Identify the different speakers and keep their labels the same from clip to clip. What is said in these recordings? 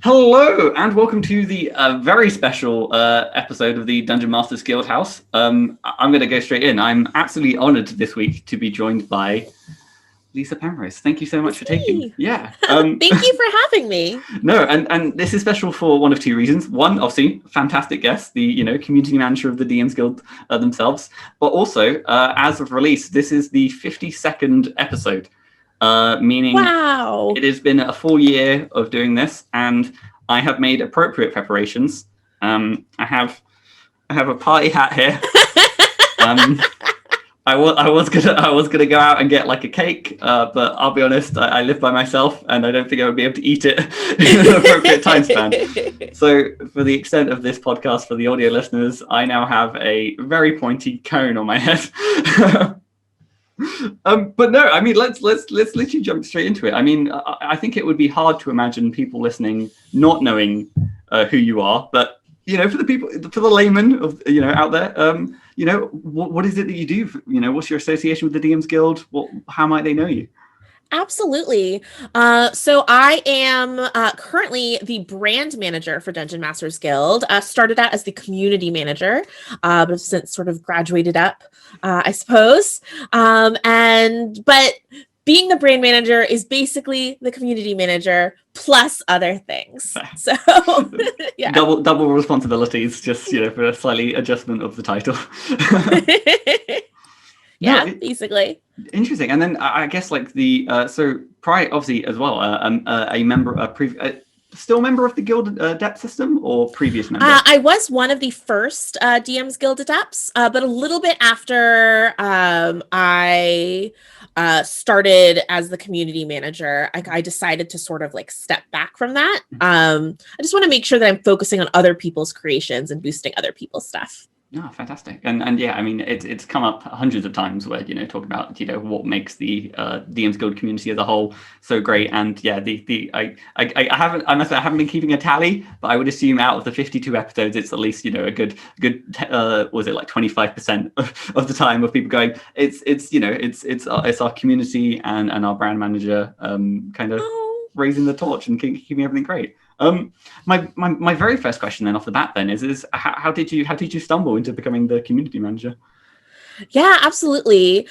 Speaker 1: Hello, and welcome to the very special episode of the Dungeon Masters Guild House. I'm going to go straight in. I'm absolutely honoured this week to be joined by Lysa Penrose. Thank you so much for taking. Yeah.
Speaker 2: Thank you for having me.
Speaker 1: No, and this is special for one of two reasons. One, obviously, fantastic guest, the community manager of the DMs Guild themselves, but also as of release, this is the 52nd episode. Meaning
Speaker 2: Wow.
Speaker 1: it has been a full year of doing this, and I have made appropriate preparations. I have a party hat here. I was gonna go out and get like a cake, but I'll be honest, I live by myself, and I don't think I would be able to eat it in an appropriate time span. So, for the extent of this podcast, for the audio listeners, I now have a very pointy cone on my head. But no, I mean, let's literally jump straight into it. I mean, I think it would be hard to imagine people listening not knowing who you are. But for the layman of out there, what is it that you do? What's your association with the DMs Guild? How might they know you?
Speaker 2: Absolutely. So I am currently the brand manager for Dungeon Masters Guild. Started out as the community manager, but have since sort of graduated up, I suppose. But being the brand manager is basically the community manager plus other things. So yeah.
Speaker 1: Double responsibilities, just for a slightly adjustment of the title.
Speaker 2: Yeah, basically.
Speaker 1: Interesting. And then I guess like the so prior, obviously as well, a member, still a member of the guild adept system, or previous member?
Speaker 2: I was one of the first DMs Guild adepts, but a little bit after I started as the community manager, I decided to sort of like step back from that. I just want to make sure that I'm focusing on other people's creations and boosting other people's stuff.
Speaker 1: Oh, fantastic. And yeah, I mean, it's come up hundreds of times where, talk about, what makes the DMs Guild community as a whole so great. And yeah, I haven't been keeping a tally, but I would assume out of the 52 episodes, it's at least, a good, was it like 25% of the time of people going, it's our community and our brand manager kind of raising the torch and keeping everything great. My very first question then off the bat then is how did you stumble into becoming the community manager?
Speaker 2: Yeah, absolutely.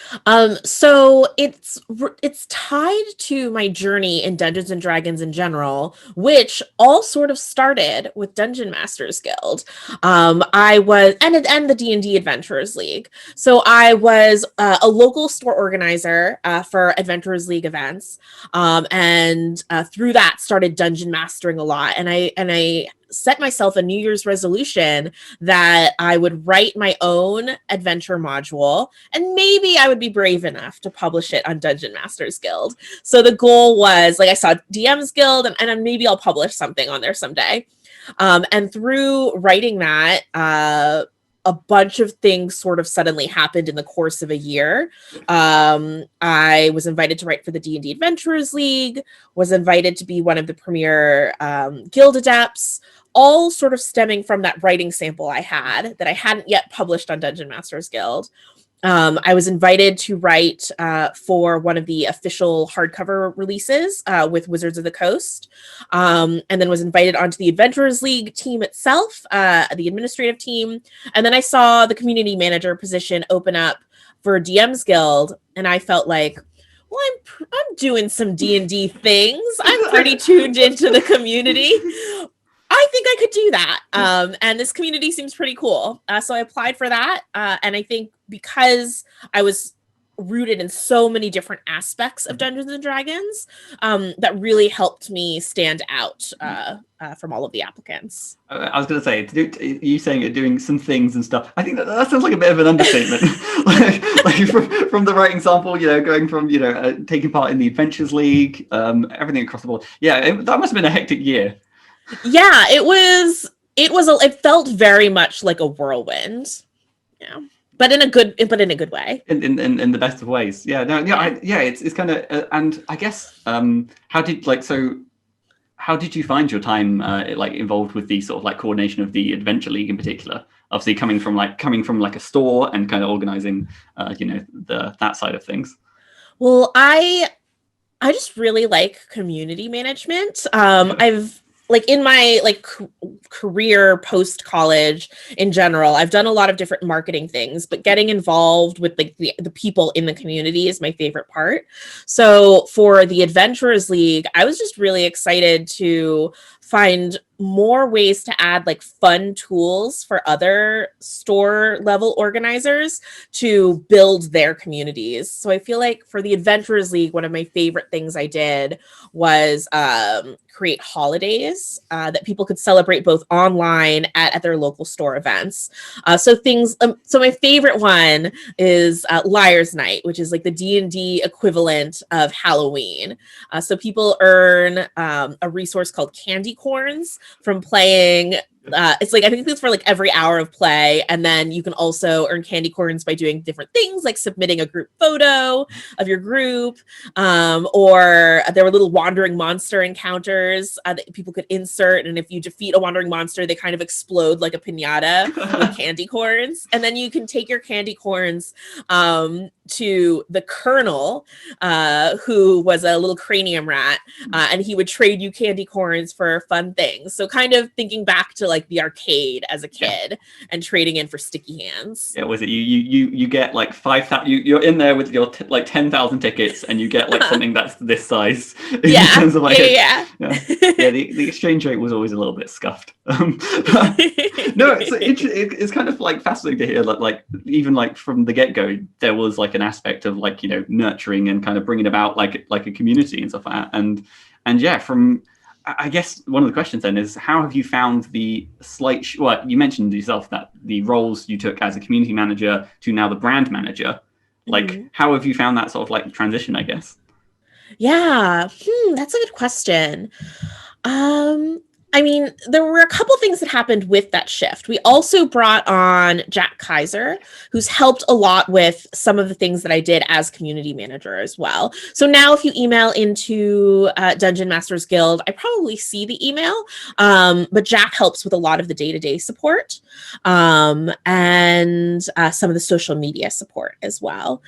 Speaker 2: So it's tied to my journey in Dungeons and Dragons in general, which all sort of started with Dungeon Masters Guild. I was and the D&D Adventurers League. So I was a local store organizer for Adventurers League events, and through that started dungeon mastering a lot. And I set myself a New Year's resolution that I would write my own adventure module, and maybe I would be brave enough to publish it on Dungeon Masters Guild. So the goal was, like, I saw DMs Guild, and maybe I'll publish something on there someday. And through writing that, a bunch of things sort of suddenly happened in the course of a year. I was invited to write for the D&D Adventurers League, was invited to be one of the premier guild adepts, all sort of stemming from that writing sample I had that I hadn't yet published on Dungeon Masters Guild. I was invited to write for one of the official hardcover releases with Wizards of the Coast, and then was invited onto the Adventurers League team itself, the administrative team. And then I saw the community manager position open up for DMs Guild, and I felt like, well, I'm doing some D&D things. I'm pretty tuned into the community. I think I could do that. And this community seems pretty cool. So I applied for that. And I think because I was rooted in so many different aspects of Dungeons and Dragons, that really helped me stand out from all of the applicants.
Speaker 1: I was going to say, you saying you're doing some things and stuff, I think that sounds like a bit of an understatement. like from the writing sample, going from, taking part in the Adventures League, everything across the board. Yeah, that must have been a hectic year.
Speaker 2: Yeah, it felt very much like a whirlwind. Yeah. But in a good way.
Speaker 1: In the best of ways. Yeah. No. Yeah. It's kind of, and I guess how did you find your time involved with the sort of like coordination of the Adventure League in particular? Obviously, coming from like a store and kind of organizing, that side of things.
Speaker 2: Well, I just really like community management. like in my like career post college in general, I've done a lot of different marketing things, but getting involved with like the people in the community is my favorite part. So for the Adventurers League, I was just really excited to find more ways to add like fun tools for other store level organizers to build their communities. So I feel like for the Adventurers League, one of my favorite things I did was create holidays that people could celebrate both online at their local store events. So my favorite one is Liar's Night, which is like the D&D equivalent of Halloween. So people earn a resource called Candy Corns from playing. It's like, I think it's for like every hour of play. And then you can also earn candy corns by doing different things like submitting a group photo of your group. Or there were little wandering monster encounters that people could insert. And if you defeat a wandering monster, they kind of explode like a piñata with candy corns. And then you can take your candy corns to the Colonel, who was a little cranium rat, and he would trade you candy corns for fun things. So kind of thinking back to like the arcade as a kid and trading in for sticky hands.
Speaker 1: Yeah, was it you get like 5,000? You're in there with your like 10,000 tickets, and you get like something that's this size. In terms of like the exchange rate was always a little bit scuffed. No, it's kind of like fascinating to hear that like even like from the get-go there was like an aspect of like, you know, nurturing and kind of bringing about like a community and stuff like that. And yeah, from I guess one of the questions then is, how have you found the slight well, you mentioned yourself that the roles you took as a community manager to now the brand manager, like how have you found that sort of like transition, I guess?
Speaker 2: Yeah, that's a good question. I mean, there were a couple things that happened with that shift. We also brought on Jack Kaiser, who's helped a lot with some of the things that I did as community manager as well. So now if you email into Dungeon Masters Guild, I probably see the email, but Jack helps with a lot of the day-to-day support and some of the social media support as well.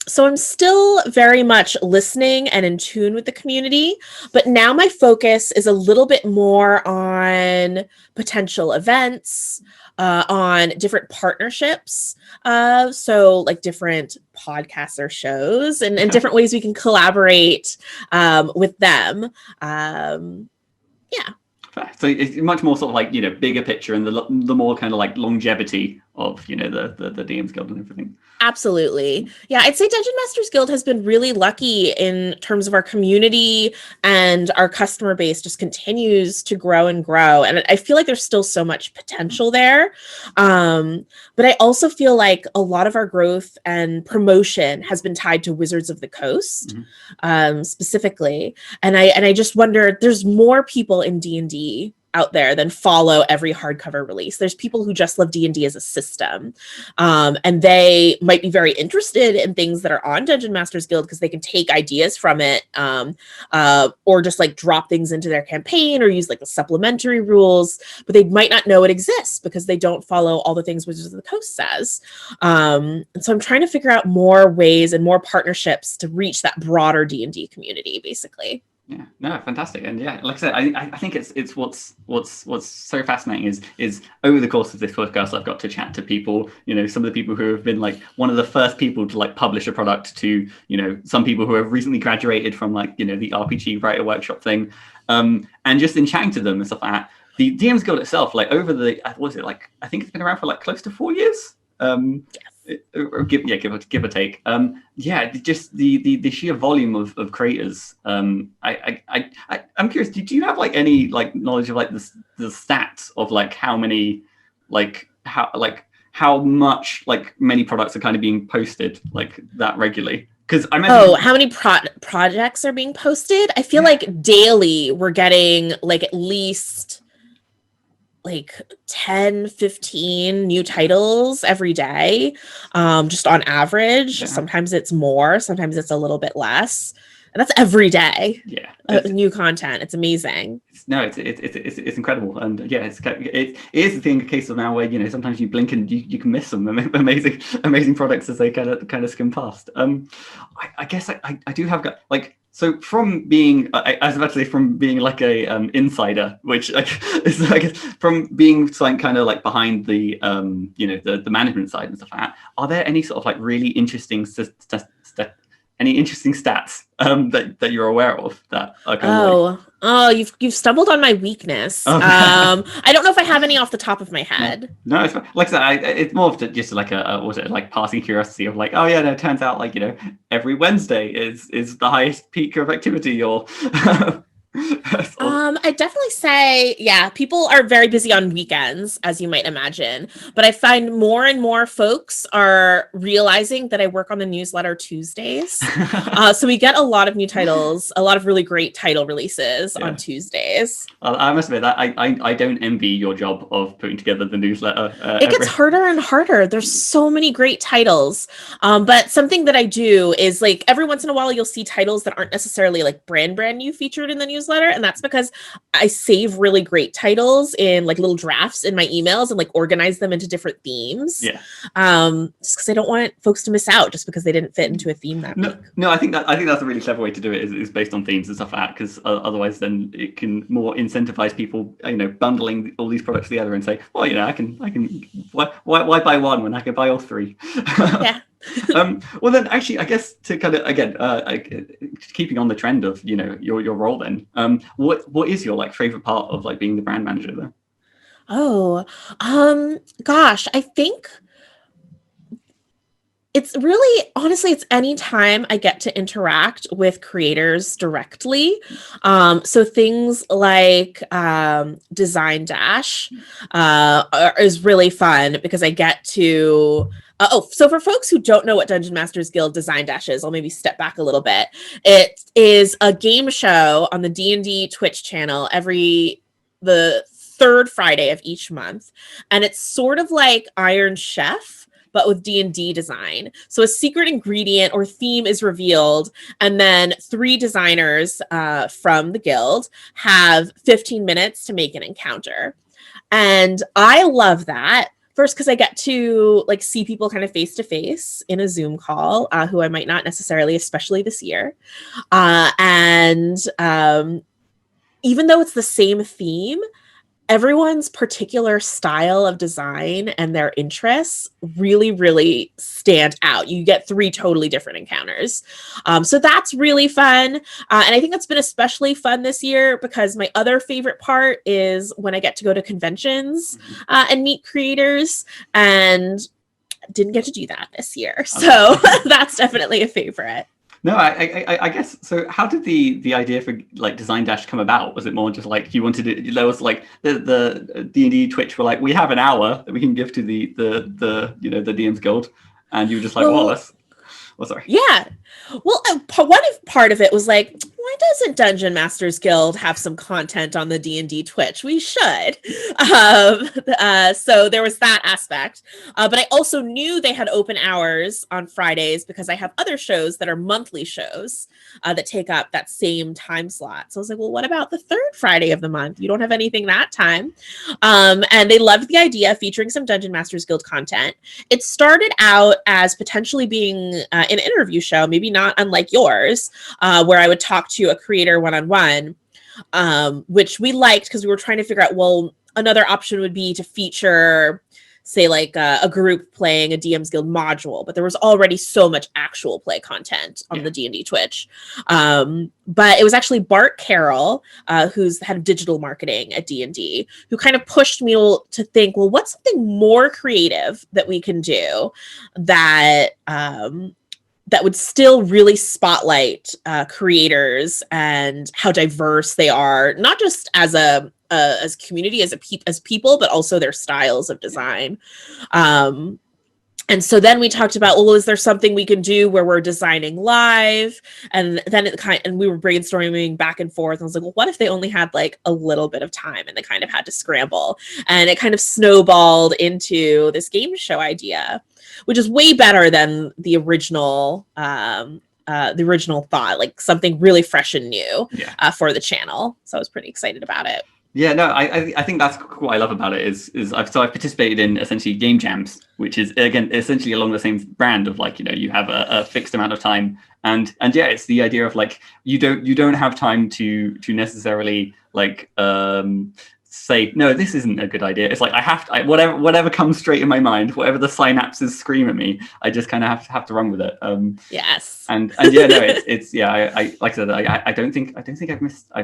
Speaker 2: So I'm still very much listening and in tune with the community, but now my focus is a little bit more on potential events, on different partnerships. So like different podcasts or shows and different ways we can collaborate with them. Yeah.
Speaker 1: So it's much more sort of like, you know, bigger picture and the more kind of like longevity of, you know, the DMs Guild and everything.
Speaker 2: Absolutely. Yeah, I'd say Dungeon Masters Guild has been really lucky in terms of our community, and our customer base just continues to grow and grow. And I feel like there's still so much potential there. But I also feel like a lot of our growth and promotion has been tied to Wizards of the Coast, specifically. And I just wonder, there's more people in D&D out there than follow every hardcover release. There's people who just love D&D as a system, and they might be very interested in things that are on Dungeon Masters Guild because they can take ideas from it, or just like drop things into their campaign or use like the supplementary rules, but they might not know it exists because they don't follow all the things Wizards of the Coast says. And so I'm trying to figure out more ways and more partnerships to reach that broader D&D community, basically.
Speaker 1: Yeah, no, fantastic. And yeah, like I said, I think it's what's so fascinating is over the course of this podcast, I've got to chat to people, you know, some of the people who have been like one of the first people to like publish a product, to, you know, some people who have recently graduated from like, you know, the RPG writer workshop thing. And just in chatting to them and stuff like that, the DMs Guild itself, like over the, what was it, like, I think it's been around for like close to 4 years. Give or take. Just the sheer volume of creators. I'm curious. Do you have like any like knowledge of like the stats of like how many how much like many products are kind of being posted like that regularly? Because I imagine
Speaker 2: how many projects are being posted? I feel like daily we're getting like at least like 10, 15 new titles every day, just on average. Sometimes it's more, sometimes it's a little bit less. And that's every day. New content. It's amazing.
Speaker 1: It's incredible. And yeah, it is the thing, a case of now where, you know, sometimes you blink and you can miss some amazing products as they kind of skim past. I guess I do have like, So from being, I was about to say, from being like a insider, which is like from being like kind of like behind the the management side and stuff like that. Are there any sort of like really interesting any interesting stats that you're aware of that are kind of like...
Speaker 2: Oh, you've stumbled on my weakness.
Speaker 1: Oh.
Speaker 2: I don't know if I have any off the top of my head.
Speaker 1: No, it's like I said, it's more of just like was it like passing curiosity of like, oh yeah, no, it turns out like every Wednesday is the highest peak of activity, or
Speaker 2: I'd definitely say, yeah, people are very busy on weekends, as you might imagine. But I find more and more folks are realizing that I work on the newsletter Tuesdays. So we get a lot of new titles, a lot of really great title releases on Tuesdays.
Speaker 1: I must admit that I don't envy your job of putting together the newsletter.
Speaker 2: It gets harder and harder. There's so many great titles. But something that I do is like every once in a while you'll see titles that aren't necessarily like brand new featured in the newsletter. And that's because I save really great titles in like little drafts in my emails and like organize them into different themes.
Speaker 1: Yeah.
Speaker 2: Just because I don't want folks to miss out just because they didn't fit into a theme that week.
Speaker 1: No, I think that's a really clever way to do it, is based on themes and stuff like that, because otherwise then it can more incentivize people, bundling all these products together and say, well, I can why buy one when I can buy all three?
Speaker 2: Yeah.
Speaker 1: Well then, actually, I guess to kind of again keeping on the trend of your role then, what is your like favorite part of like being the brand manager there?
Speaker 2: Oh, gosh, I think it's really, honestly, it's any time I get to interact with creators directly. So things like Design Dash is really fun because I get to... so for folks who don't know what Dungeon Masters Guild Design Dash is, I'll maybe step back a little bit. It is a game show on the D&D Twitch channel the third Friday of each month. And it's sort of like Iron Chef, but with D&D design. So a secret ingredient or theme is revealed, and then 3 designers from the guild have 15 minutes to make an encounter. And I love that. First, because I get to like see people kind of face to face in a Zoom call, who I might not necessarily, especially this year. And even though it's the same theme, everyone's particular style of design and their interests really, really stand out. You get 3 totally different encounters. So that's really fun. And I think that's been especially fun this year because my other favorite part is when I get to go to conventions and meet creators, and didn't get to do that this year. So that's definitely a favorite.
Speaker 1: No, I guess so. How did the idea for like Design Dash come about? Was it more just like you wanted it? There was like the D&D Twitch were like, we have an hour that we can give to the DMsGuild, and you were just like, sorry.
Speaker 2: Yeah. Well, part of it was like, why doesn't Dungeon Masters Guild have some content on the D&D Twitch? We should. So there was that aspect. But I also knew they had open hours on Fridays because I have other shows that are monthly shows that take up that same time slot. So I was like, well, what about the third Friday of the month? You don't have anything that time. And they loved the idea of featuring some Dungeon Masters Guild content. It started out as potentially being an interview show, maybe not unlike yours, where I would talk to a creator one-on-one, which we liked because we were trying to figure out, well, another option would be to feature, say, like a group playing a DMsGuild module, but there was already so much actual play content on the D&D Twitch. But it was actually Bart Carroll, who's the head of digital marketing at D&D, who kind of pushed me to think, well, what's something more creative that we can do that would still really spotlight creators and how diverse they are, not just as community, as people, but also their styles of design. And so then we talked about, well, is there something we can do where we're designing live? And then and we were brainstorming back and forth. And I was like, well, what if they only had like a little bit of time and they kind of had to scramble? And it kind of snowballed into this game show idea, which is way better than the original thought, like something really fresh and new for the channel. So I was pretty excited about it.
Speaker 1: Yeah, no, I think that's what I love about it is I've participated in essentially game jams, which is again essentially along the same brand of like, you have a fixed amount of time, and yeah, it's the idea of like you don't have time to necessarily like say no, this isn't a good idea. It's like whatever comes straight in my mind, whatever the synapses scream at me, I just kind of have to run with it.
Speaker 2: Yes.
Speaker 1: And yeah, no, it's yeah. I like I said, I don't think I've missed. I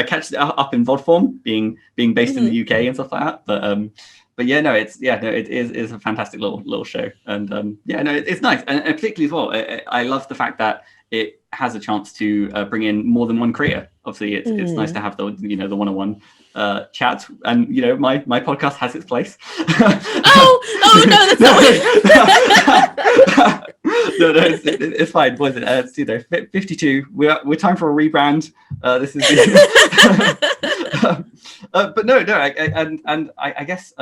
Speaker 1: catch it up in VOD form, being based in the UK and stuff like that. But yeah, no, it is a fantastic little show, and yeah, no, it's nice, and particularly as well. I love the fact that it has a chance to bring in more than one creator. Obviously, it's nice to have the the one-on-one chats, and my podcast has its place.
Speaker 2: oh no, that's not.
Speaker 1: No, it's fine. What is it? It's 52. We're time for a rebrand. This is but no, I guess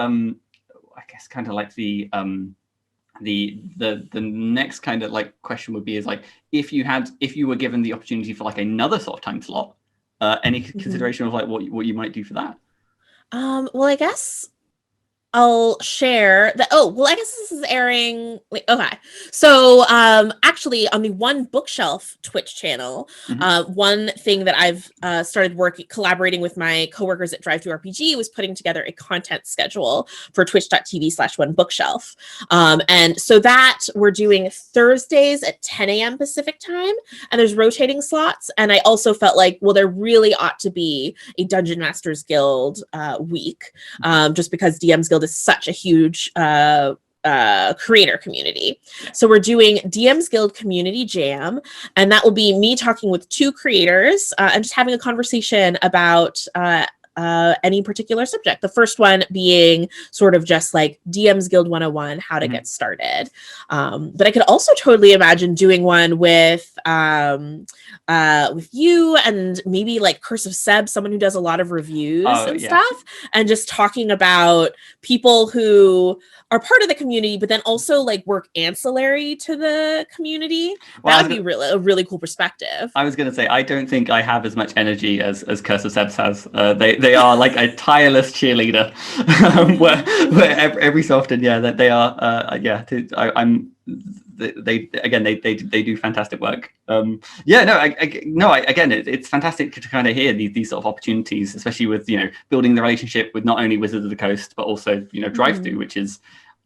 Speaker 1: kind of like the next kind of like question would be is like if you were given the opportunity for like another sort of time slot, any consideration of like what you might do for that?
Speaker 2: Well, I guess I'll share that. Oh, well, I guess this is airing. Okay. So, actually, on the One Bookshelf Twitch channel, one thing that I've started collaborating with my coworkers at Drive to RPG was putting together a content schedule for twitch.tv/One Bookshelf. And so that we're doing Thursdays at 10 a.m. Pacific time, and there's rotating slots. And I also felt like, well, there really ought to be a Dungeon Masters Guild week, just because DMsGuild is such a huge creator community. So we're doing DMsGuild Community Jam, and that will be me talking with two creators and just having a conversation about any particular subject. The first one being sort of just like DMsGuild 101, how to get started. But I could also totally imagine doing one with you and maybe like Curse of Seb, someone who does a lot of reviews and stuff, and just talking about people who are part of the community, but then also like work ancillary to the community. Well, that would be a really cool perspective.
Speaker 1: I was going to say, I don't think I have as much energy as Curse of Sebs has. They are like a tireless cheerleader, where every so often, that they are. They do fantastic work. Again, it's fantastic to kind of hear these sort of opportunities, especially with building the relationship with not only Wizards of the Coast but also Drive Through, which is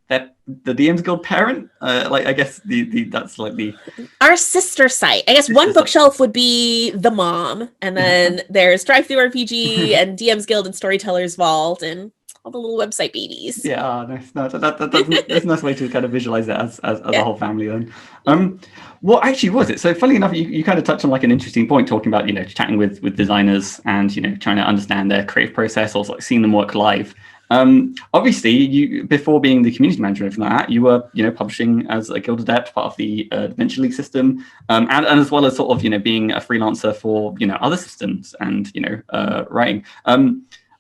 Speaker 1: that the DM's Guild parent. I guess that's like
Speaker 2: our sister site. I guess One Bookshelf would be the mom, and then there's Drive Through RPG and DM's Guild and Storytellers Vault and all the little website babies.
Speaker 1: Yeah, nice. No, that's a nice way to kind of visualize it as a whole family then. What actually was it? So funny enough, you kind of touched on like an interesting point, talking about chatting with designers and trying to understand their creative process, or like seeing them work live. Obviously, you before being the community manager and everything like that, you were publishing as a Guild Adept, part of the Adventure League system, and as well as sort of being a freelancer for other systems and writing.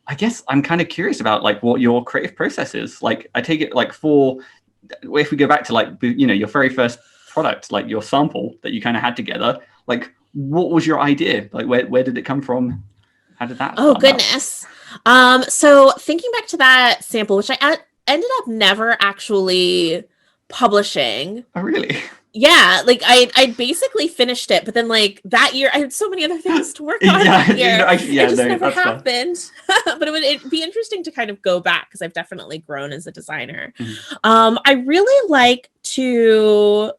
Speaker 1: I guess I'm kind of curious about like what your creative process is. Like, I take it like if we go back to like your very first product, like your sample that you kind of had together, like what was your idea? Like where did it come from? How did that?
Speaker 2: Oh goodness. So thinking back to that sample, which I ended up never actually publishing.
Speaker 1: Oh really?
Speaker 2: Yeah, like I basically finished it, but then like that year I had so many other things to work on that year. It just never happened. But it'd be interesting to kind of go back because I've definitely grown as a designer. I really like to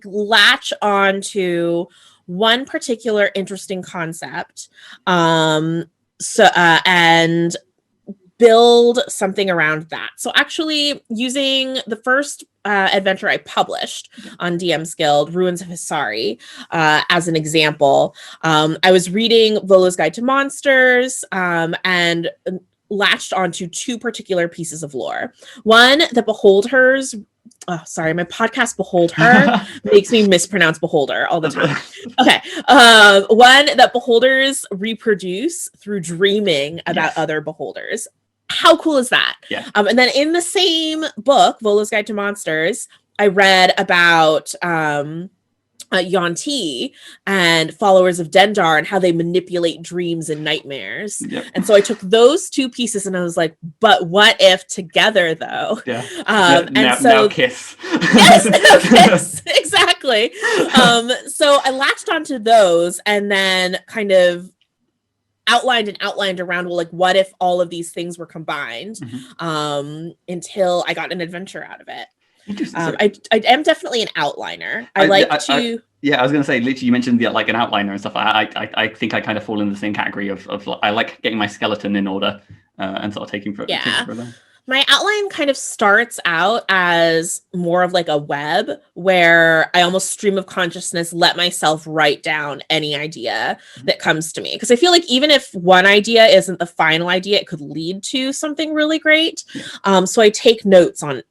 Speaker 2: latch on to one particular interesting concept, and build something around that. So actually using the first adventure I published on DMsGuild, Ruins of Hisari, as an example, I was reading Volo's Guide to Monsters and latched onto two particular pieces of lore. One, the Beholder's my podcast Behold Her makes me mispronounce beholder all the time. Okay. One, that beholders reproduce through dreaming about other beholders. How cool is that?
Speaker 1: Yeah.
Speaker 2: And then in the same book, Volo's Guide to Monsters, I read about Yuan-ti and followers of Dendar and how they manipulate dreams and nightmares.
Speaker 1: Yep.
Speaker 2: And so I took those two pieces and I was like, but what if together though?
Speaker 1: Yeah.
Speaker 2: So
Speaker 1: now kiss.
Speaker 2: yes, yes, exactly. So I latched onto those and then kind of outlined around, well, like what if all of these things were combined, until I got an adventure out of it. I am definitely an outliner. I was going
Speaker 1: to say, literally, you mentioned like an outliner and stuff. I think I kind of fall in the same category of I like getting my skeleton in order and sort of taking for them.
Speaker 2: My outline kind of starts out as more of like a web where I almost stream of consciousness, let myself write down any idea that comes to me. Because I feel like even if one idea isn't the final idea, it could lead to something really great. So I take notes on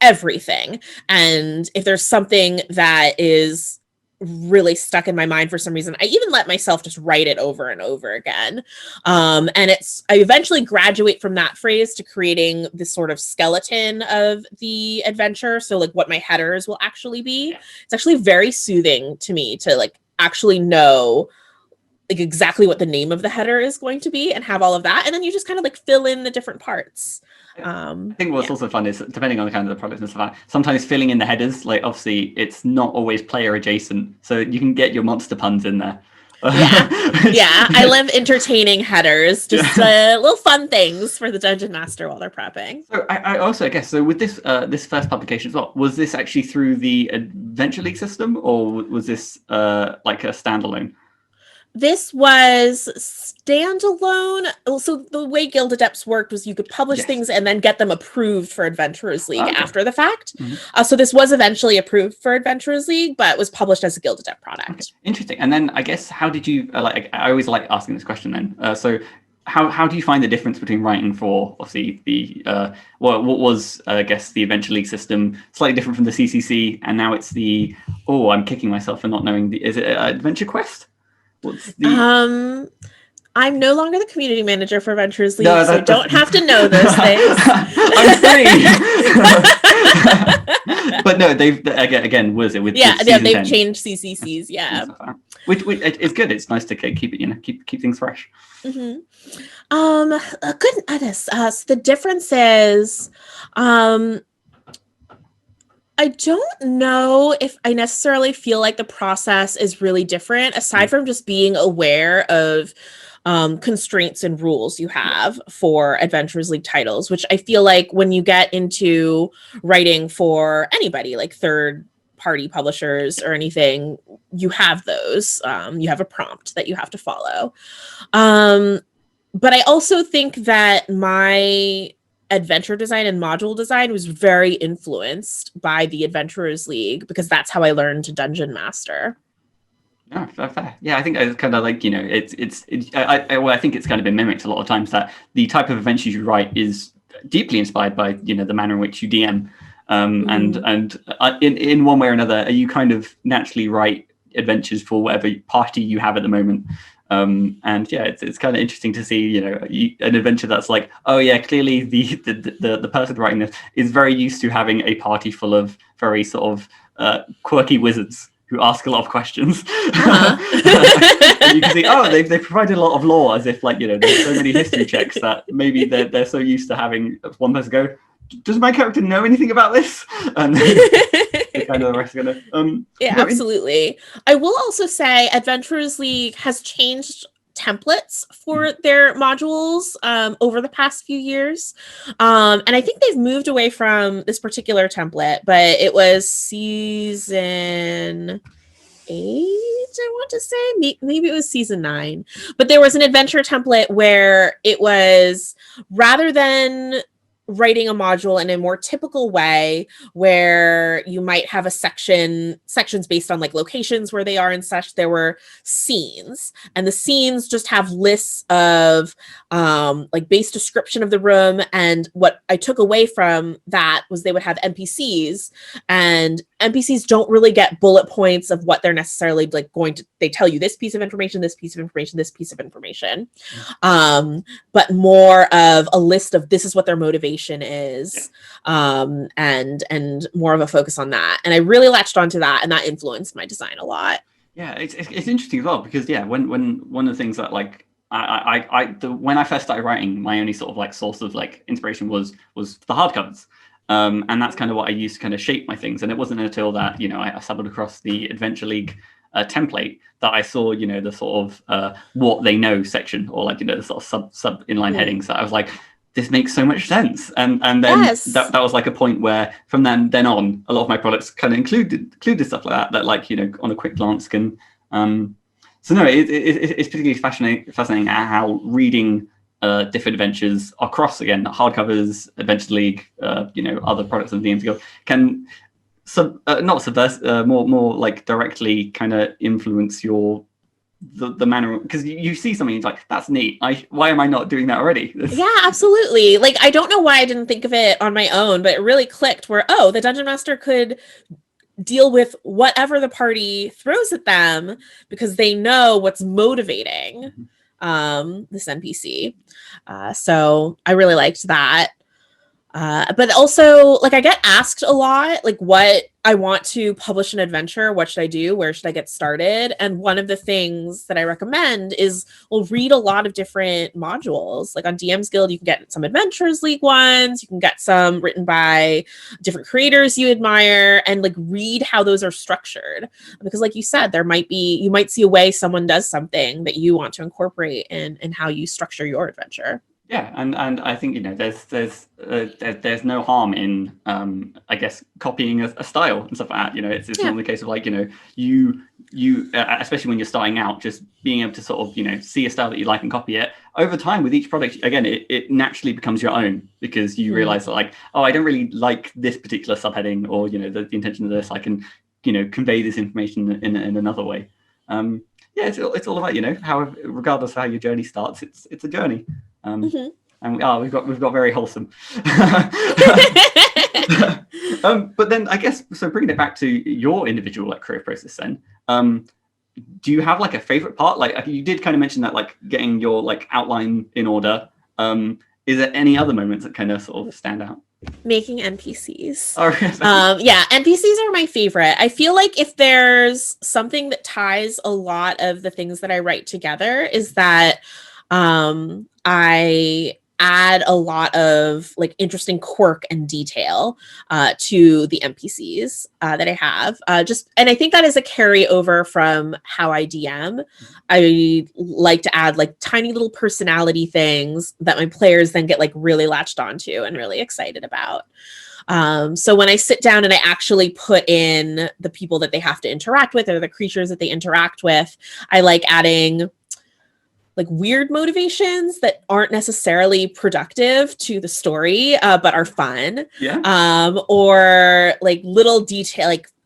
Speaker 2: everything. And if there's something that is really stuck in my mind for some reason, I even let myself just write it over and over again. And I eventually graduate from that phrase to creating this sort of skeleton of the adventure. So like what my headers will actually be. It's actually very soothing to me to like actually know like exactly what the name of the header is going to be and have all of that. And then you just kind of like fill in the different parts.
Speaker 1: I think what's also fun is, depending on the kind of the product and stuff, sometimes filling in the headers, like obviously it's not always player adjacent, so you can get your monster puns in there. I love entertaining headers, just little fun things for the dungeon master while they're prepping. So I also guess, so with this this first publication as well, was this actually through the Adventure League system, or was this like a standalone?
Speaker 2: This was standalone. So the way Guild Adepts worked was you could publish things and then get them approved for Adventurers League after the fact. So this was eventually approved for Adventurers League, but was published as a Guild Adept product. Okay. Interesting. And then I guess, how did you, I always like asking this question then. So how do you find the difference between writing for, obviously, the, what was, I guess, the Adventure League system, slightly different from the CCC, and now it's the, I'm kicking myself for not knowing, is it Adventure Quest? I'm no longer the community manager for Adventurers League, so I don't have to know those things.
Speaker 1: I'm free. But no, they've again, was it with they've 10? Changed CCCs, which it's good. It's nice to keep it, keep things fresh. Goodness. So the difference is, I don't know if I necessarily feel like the process is really different, aside from just being aware of constraints and rules you have for Adventurers League titles, which I feel like when you get into writing for anybody, like third-party publishers or anything, you have those. You have a prompt that you have to follow. But I also think that my adventure design and module design was very influenced by the Adventurers League, because that's how I learned to dungeon master. Yeah, fair. Yeah, I think it's kind of like, I think it's kind of been mimicked a lot of times that the type of adventures you write is deeply inspired by, the manner in which you DM. And in one way or another, you kind of naturally write adventures for whatever party you have at the moment. And yeah, it's kind of interesting to see, an adventure that's like, clearly the person writing this is very used to having a party full of very sort of quirky wizards who ask a lot of questions. And you can see, they've provided a lot of lore, as if there's so many history checks that maybe they're so used to having one person go, does my character know anything about this? And kind of the rest are gonna absolutely. I will also say Adventurers League has changed templates for their modules over the past few years, and I think they've moved away from this particular template, but it was season 8, I want to say, maybe it was season 9, but there was an adventure template where it was, rather than writing a module in a more typical way where you might have sections based on like locations where they are and such, there were scenes, and the scenes just have lists of like base description of the room. And what I took away from that was they would have NPCs, and
Speaker 2: NPCs don't really get bullet points of what they're necessarily like they tell you this piece of information, this piece of information, this piece of information. But more of a list of this is what their motivation is. And more of a focus on that. And I really latched onto that, and that influenced my design a lot.
Speaker 1: Yeah, it's interesting as well, because when one of the things that like when I first started writing, my only sort of like source of like inspiration was the hardcovers. And that's kind of what I used to kind of shape my things. And it wasn't until that, I stumbled across the Adventure League template that I saw, the sort of what they know section, or like, the sort of sub inline headings, that I was like, this makes so much sense. And then that was like a point where from then on, a lot of my products kind of included stuff like that like, on a quick glance can. So no, it's particularly fascinating how reading different adventures across, again, hardcovers, Adventure League, other products of DMsGuild can not subvert, more like directly kind of influence the manner, because you see something, it's like, that's neat. Why am I not doing that already?
Speaker 2: Yeah, absolutely. Like, I don't know why I didn't think of it on my own, but it really clicked where, the Dungeon Master could deal with whatever the party throws at them because they know what's motivating this NPC. So I really liked that. But also, like, I get asked a lot, like, what I want to publish an adventure, what should I do? Where should I get started? And one of the things that I recommend is, read a lot of different modules. Like on DMsGuild, you can get some Adventures League ones, you can get some written by different creators you admire, and like read how those are structured. Because like you said, you might see a way someone does something that you want to incorporate in how you structure your adventure.
Speaker 1: Yeah, and I think there's no harm in I guess copying a style and stuff like that. It's normally the case of like you especially when you're starting out, just being able to sort of see a style that you like and copy it over time with each product. Again, it naturally becomes your own, because you realize that like, I don't really like this particular subheading, or the intention of this. I can convey this information in another way. It's all about how, regardless of how your journey starts, it's a journey. And we've got very wholesome. But then I guess, so bringing it back to your individual like creative process, then do you have like a favorite part? Like you did kind of mention that, like getting your like outline in order. Is there any other moments that kind of sort of stand out?
Speaker 2: Making NPCs.
Speaker 1: Oh, really?
Speaker 2: Yeah, NPCs are my favorite. I feel like if there's something that ties a lot of the things that I write together, is that I add a lot of like interesting quirk and detail to the NPCs that I have. And I think that is a carryover from how I DM. I like to add like tiny little personality things that my players then get like really latched onto and really excited about. So when I sit down and I actually put in the people that they have to interact with, or the creatures that they interact with, I like adding like weird motivations that aren't necessarily productive to the story, but are fun.
Speaker 1: Yeah.
Speaker 2: Or like little details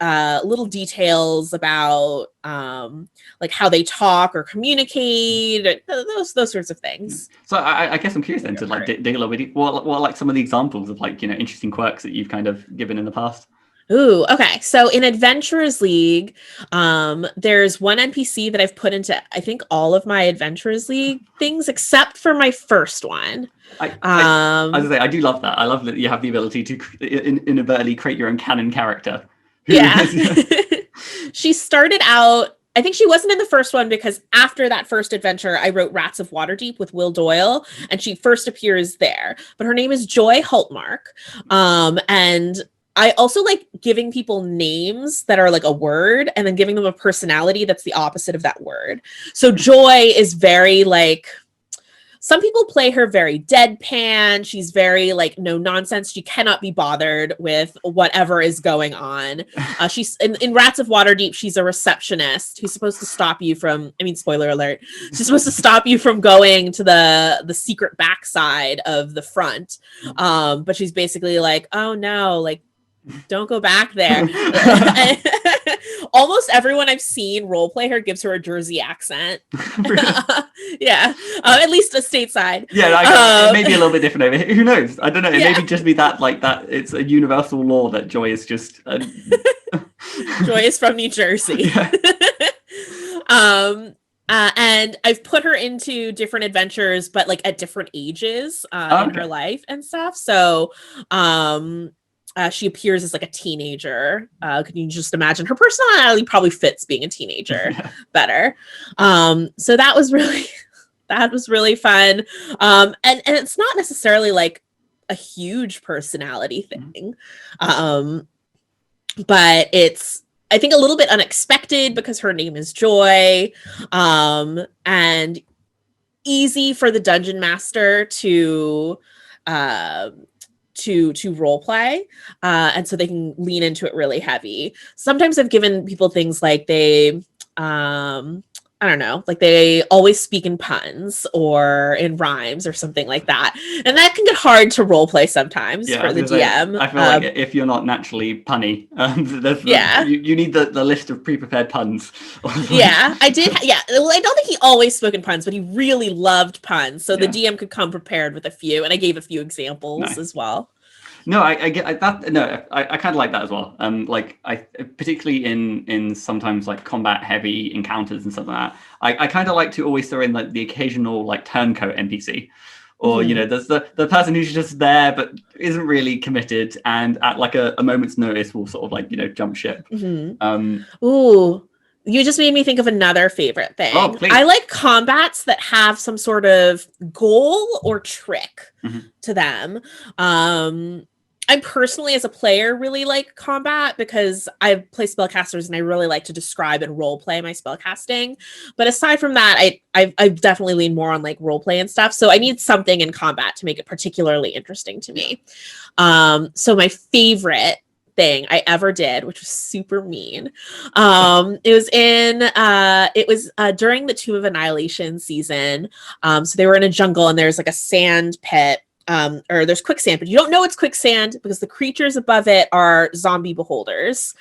Speaker 2: about like how they talk or communicate, those sorts of things.
Speaker 1: So I guess I'm curious then to like dig a little bit. What are like some of the examples of like interesting quirks that you've kind of given in the past?
Speaker 2: Ooh, okay. So in Adventurers League, there's one NPC that I've put into, I think, all of my Adventurers League things except for my first one.
Speaker 1: As I say, I do love that. I love that you have the ability to inadvertently create your own canon character.
Speaker 2: Yeah. She started out, I think she wasn't in the first one, because after that first adventure, I wrote Rats of Waterdeep with Will Doyle, and she first appears there. But her name is Joy Hultmark. And I also like giving people names that are like a word, and then giving them a personality that's the opposite of that word. So Joy is very like, some people play her very deadpan. She's very like no nonsense. She cannot be bothered with whatever is going on. She's in Rats of Waterdeep. She's a receptionist who's supposed to stop you from, I mean, spoiler alert, she's supposed to stop you from going to the secret backside of the front. But she's basically like, oh no, like, don't go back there. almost everyone I've seen roleplay her gives her a Jersey accent.
Speaker 1: Really?
Speaker 2: Yeah, at least a stateside.
Speaker 1: Yeah, it may be a little bit different over here. Who knows? I don't know. It
Speaker 2: Yeah.
Speaker 1: may just be that like that. It's a universal law that Joy is just.
Speaker 2: Joy is from New Jersey.
Speaker 1: Yeah.
Speaker 2: And I've put her into different adventures, but like at different ages in her life and stuff. So she appears as like a teenager. Can you just imagine her personality probably fits being a teenager better? So that was really fun. And it's not necessarily like a huge personality thing. But it's, I think, a little bit unexpected because her name is Joy, and easy for the dungeon master to role play, and so they can lean into it really heavy. Sometimes I've given people things like they I don't know, like they always speak in puns or in rhymes or something like that. And that can get hard to role play sometimes for the DM.
Speaker 1: I feel like if you're not naturally punny, you need the list of pre-prepared puns.
Speaker 2: Yeah, I did. Yeah, well, I don't think he always spoke in puns, but he really loved puns. So the DM could come prepared with a few, and I gave a few examples as well.
Speaker 1: No, I get that. No, I kind of like that as well. Like I particularly in sometimes like combat heavy encounters and stuff like that. I kind of like to always throw in like the occasional like turncoat NPC, or you know, there's the person who's just there but isn't really committed, and at like a moment's notice will sort of like, you know, jump ship.
Speaker 2: Ooh. You just made me think of another favorite thing.
Speaker 1: Oh, please.
Speaker 2: I like combats that have some sort of goal or trick to them. I personally, as a player, really like combat because I play spellcasters and I really like to describe and role play my spellcasting. But aside from that, I definitely lean more on like role play and stuff. So I need something in combat to make it particularly interesting to me. So my favorite thing I ever did, which was super mean. It was during the Tomb of Annihilation season. So they were in a jungle and there's like a sand pit, or there's quicksand, but you don't know it's quicksand because the creatures above it are zombie beholders.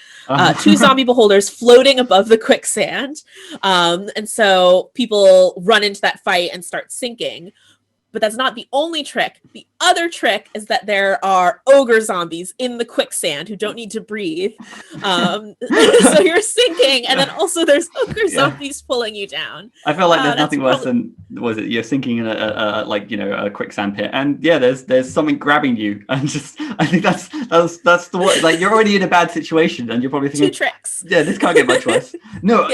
Speaker 2: Two zombie beholders floating above the quicksand. And so people run into that fight and start sinking. But that's not the only trick. The other trick is that there are ogre zombies in the quicksand who don't need to breathe. So you're sinking, and then also there's ogre zombies pulling you down.
Speaker 1: I feel like there's nothing worse than you're sinking in a like, you know, a quicksand pit, and there's something grabbing you, and just I think that's the one. Like, you're already in a bad situation, and you're probably thinking
Speaker 2: two tricks.
Speaker 1: Yeah, this can't get much worse. No,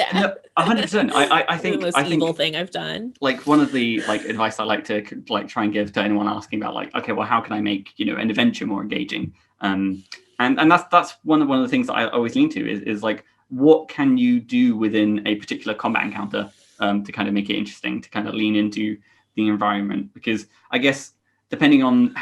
Speaker 1: 100%. I think
Speaker 2: the most evil thing I've done.
Speaker 1: Like, one of the like advice I like to like try and give to anyone asking about like, okay, well, how can I make, you know, an adventure more engaging? And that's one of the things that I always lean to is like, what can you do within a particular combat encounter to kind of make it interesting, to kind of lean into the environment? Because I guess depending on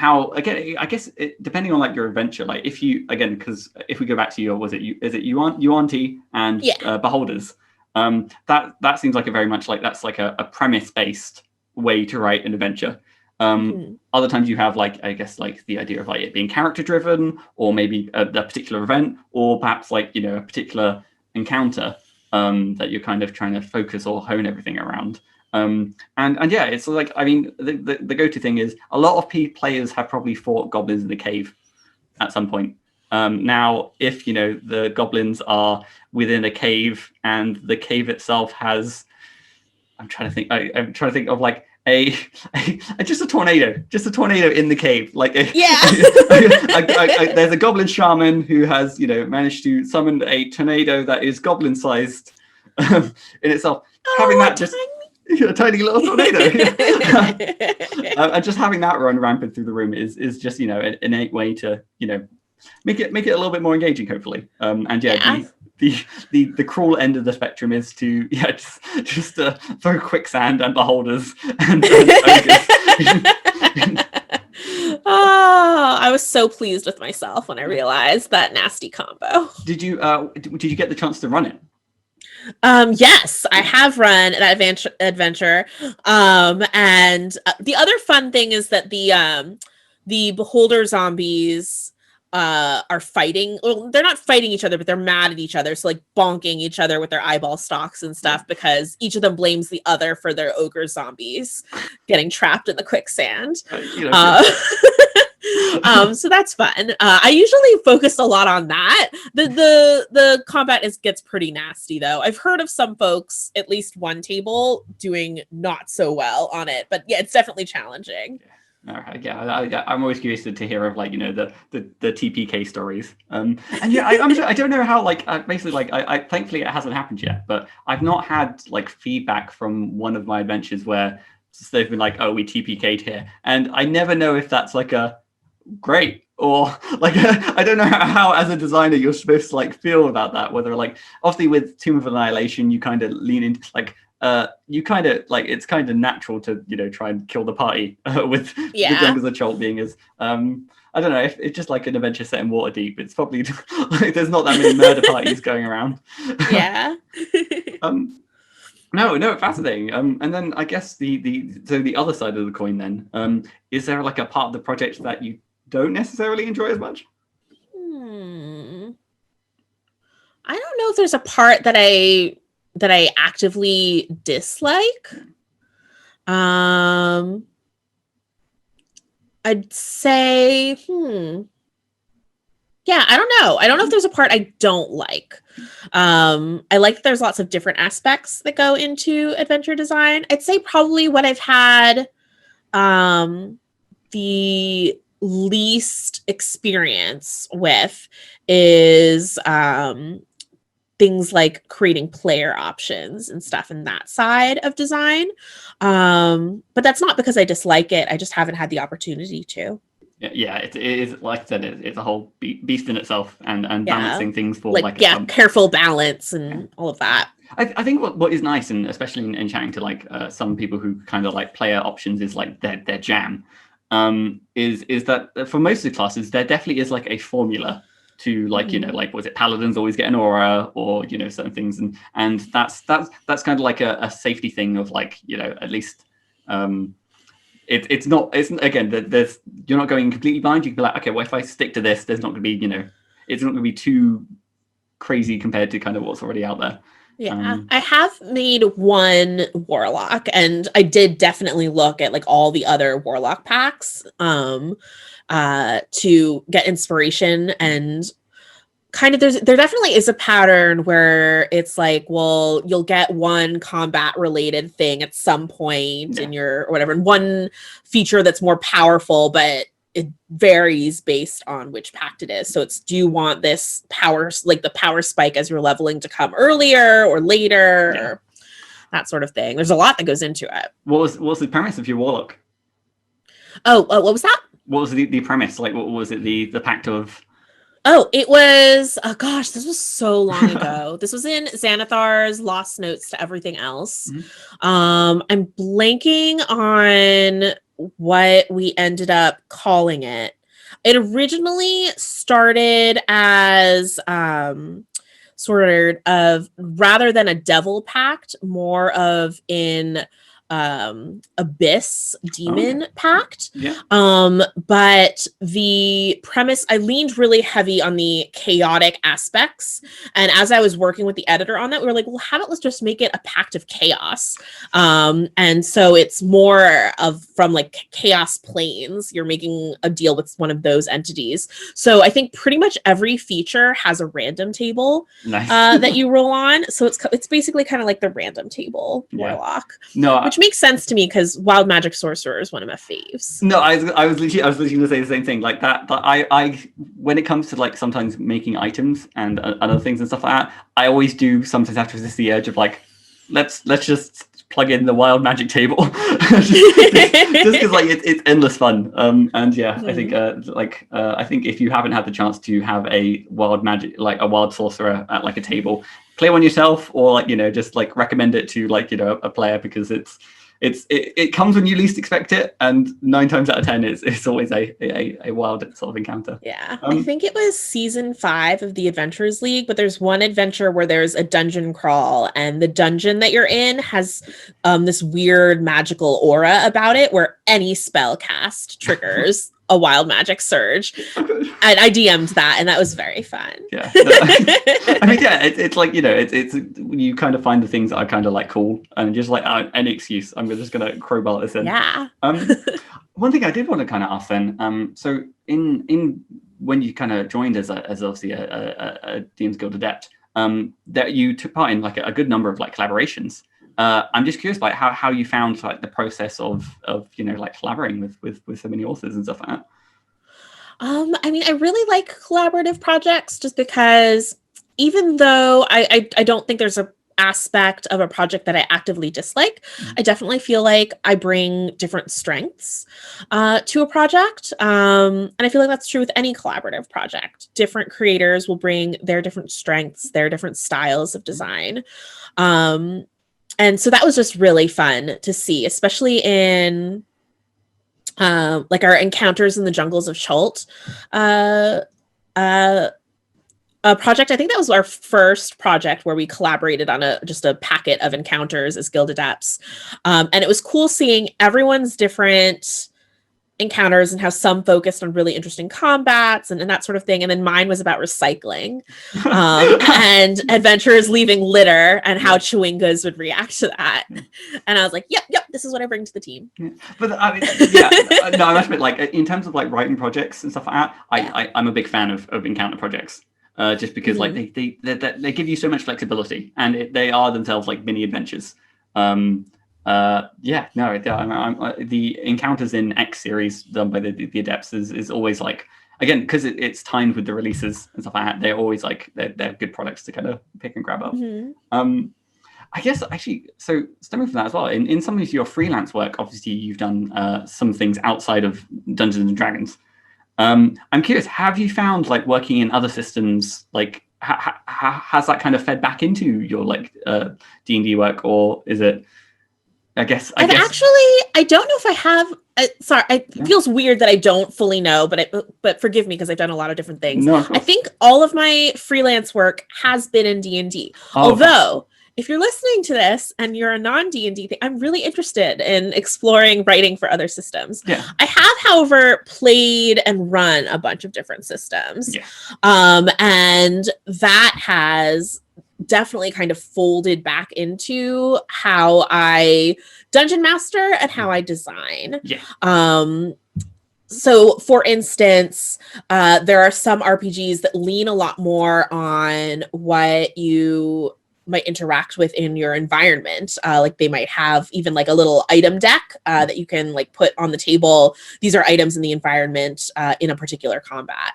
Speaker 1: depending on like your adventure, like if you, again, because if we go back to your, is it Yuan-Ti and Beholders, that seems like a very much like that's like a premise based way to write an adventure. Other times you have like, I guess, like the idea of like it being character driven, or maybe a particular event, or perhaps like, you know, a particular encounter that you're kind of trying to focus or hone everything around. And yeah, it's like, I mean, the go-to thing is a lot of players have probably fought goblins in the cave at some point. Now, if, you know, the goblins are within a cave and the cave itself has, I'm trying to think of like just a tornado in the cave. Like, there's a goblin shaman who has, you know, managed to summon a tornado that is goblin sized in itself. Having that just a tiny little tornado, and just having that run rampant through the room is just, you know, an innate way to, you know, make it a little bit more engaging, hopefully. The cruel end of the spectrum is to just throw quicksand and beholders and ogres.
Speaker 2: Oh, I was so pleased with myself when I realized that nasty combo.
Speaker 1: Did you get the chance to run it?
Speaker 2: Yes, I have run an adventure. And the other fun thing is that the beholder zombies are fighting. Well, they're not fighting each other, but they're mad at each other. So like bonking each other with their eyeball stalks and stuff because each of them blames the other for their ogre zombies getting trapped in the quicksand. So that's fun. I usually focus a lot on that. The combat gets pretty nasty though. I've heard of some folks, at least one table, doing not so well on it, but yeah, it's definitely challenging.
Speaker 1: All right, yeah, I'm always curious to hear of like the TPK stories. And yeah, I don't know how basically I thankfully it hasn't happened yet, but I've not had like feedback from one of my adventures where they've been like, oh, we TPK'd here, and I never know if that's like a great or like I don't know how as a designer you're supposed to like feel about that, whether like obviously with Tomb of Annihilation you kind of lean into like you kind of like it's kind of natural to try and kill the party with the Young as a Child being as I don't know if it's just like an adventure set in Waterdeep, it's probably like there's not that many murder parties going around. No, fascinating. And then I guess the other side of the coin then, is there like a part of the project that you don't necessarily enjoy as much?
Speaker 2: I don't know if there's a part that I actively dislike. I'd say, yeah, I don't know. I don't know if there's a part I don't like. I like that there's lots of different aspects that go into adventure design. I'd say probably what I've had the least experience with is things like creating player options and stuff in that side of design. But that's not because I dislike it. I just haven't had the opportunity to.
Speaker 1: Yeah, it is, like I said, it's a whole beast in itself, and balancing things for
Speaker 2: careful balance and all of that.
Speaker 1: I think what is nice, and especially in chatting to like some people who kind of like player options is like their jam, is that for most of the classes there definitely is like a formula to like like was it paladins always get an aura or certain things, and that's kind of like a safety thing of like at least it's again there's you're not going completely blind. You can be like, okay, well if I stick to this, there's not going to be it's not going to be too crazy compared to kind of what's already out there.
Speaker 2: I have made one warlock, and I did definitely look at like all the other warlock packs to get inspiration, and kind of there definitely is a pattern where it's like, well, you'll get one combat related thing at some point in your or whatever, and one feature that's more powerful, but it varies based on which pact it is. So it's, do you want this power, like the power spike as you're leveling, to come earlier or later, or that sort of thing. There's a lot that goes into it.
Speaker 1: What was the premise of your warlock?
Speaker 2: What was that?
Speaker 1: What was the premise? Like, what was it? The pact of?
Speaker 2: Oh, it was, oh gosh, this was so long ago. This was in Xanathar's Lost Notes to Everything Else. I'm blanking on what we ended up calling it. It originally started as sort of, rather than a devil pact, more of an abyss demon pact. But the premise, I leaned really heavy on the chaotic aspects, and as I was working with the editor on that, we were like, well, let's just make it a pact of chaos. And so it's more of from like chaos planes. You're making a deal with one of those entities. So I think pretty much every feature has a random table that you roll on. So it's basically kind of like the random table warlock. Which makes sense to me because Wild Magic Sorcerer is one of my faves.
Speaker 1: No, I was literally going to say the same thing. Like that I when it comes to like sometimes making items and other things and stuff like that, I always do sometimes have to resist the urge of like, let's just plug in the Wild Magic table, just because like it's endless fun. And yeah, I think I think if you haven't had the chance to have a wild magic, like a wild sorcerer at like a table, play one yourself, or like just like recommend it to like a player, because it comes when you least expect it, and 9 times out of 10 it's always a wild sort of encounter.
Speaker 2: I think it was season 5 of the Adventurers League, but there's one adventure where there's a dungeon crawl, and the dungeon that you're in has this weird magical aura about it where any spell cast triggers a wild magic surge. And I DM'd that, and that was very fun.
Speaker 1: Yeah. I mean, yeah, it's like, it's you kind of find the things that are kind of like cool, and just like any excuse, I'm just going to crowbar this in.
Speaker 2: Yeah.
Speaker 1: One thing I did want to kind of ask then, so in when you kind of joined as obviously a DMsGuild adept, that you took part in like a good number of like collaborations. I'm just curious, like how you found like the process of like collaborating with so many authors and stuff like that.
Speaker 2: I mean, I really like collaborative projects just because even though I don't think there's a aspect of a project that I actively dislike, I definitely feel like I bring different strengths to a project. And I feel like that's true with any collaborative project. Different creators will bring their different strengths, their different styles of design. And so that was just really fun to see, especially in like our Encounters in the Jungles of Chult a project. I think that was our first project where we collaborated on just a packet of encounters as guild adepts. And it was cool seeing everyone's different encounters and how some focused on really interesting combats and that sort of thing. And then mine was about recycling and adventurers leaving litter and how chewingas would react to that. And I was like, yep, this is what I bring to the team.
Speaker 1: Yeah. But I mean, yeah, no, I must admit, like in terms of like writing projects and stuff like that, I'm a big fan of encounter projects. Just because like they give you so much flexibility, and they are themselves like mini adventures. The encounters in X series done by the adepts is always like, again, because it's timed with the releases and stuff like that, they're always like they're good products to kind of pick and grab up. I guess actually, so stemming from that as well, in some of your freelance work, obviously you've done some things outside of Dungeons and Dragons. I'm curious, have you found like working in other systems, like has that kind of fed back into your like D&D work, or is it? I guess
Speaker 2: actually, I don't know if I have. Sorry, it feels weird that I don't fully know, but forgive me because I've done a lot of different things.
Speaker 1: No,
Speaker 2: I think all of my freelance work has been in D&D. Although, if you're listening to this and you're a non-D&D thing, I'm really interested in exploring writing for other systems.
Speaker 1: Yeah.
Speaker 2: I have, however, played and run a bunch of different systems.
Speaker 1: Yeah.
Speaker 2: And that has definitely kind of folded back into how I dungeon master and how I design.
Speaker 1: Yeah.
Speaker 2: So, for instance, there are some RPGs that lean a lot more on what you might interact with in your environment. Like they might have even like a little item deck that you can like put on the table. These are items in the environment in a particular combat.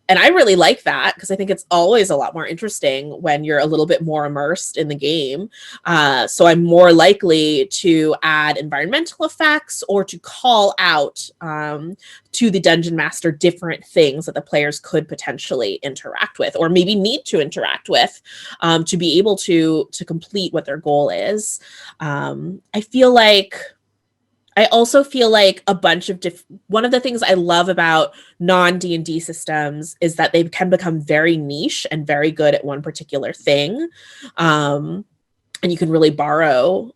Speaker 2: And I really like that because I think it's always a lot more interesting when you're a little bit more immersed in the game. So I'm more likely to add environmental effects or to call out to the dungeon master different things that the players could potentially interact with or maybe need to interact with to be able to complete what their goal is. I also feel like a bunch of one of the things I love about non-D&D systems is that they can become very niche and very good at one particular thing. And you can really borrow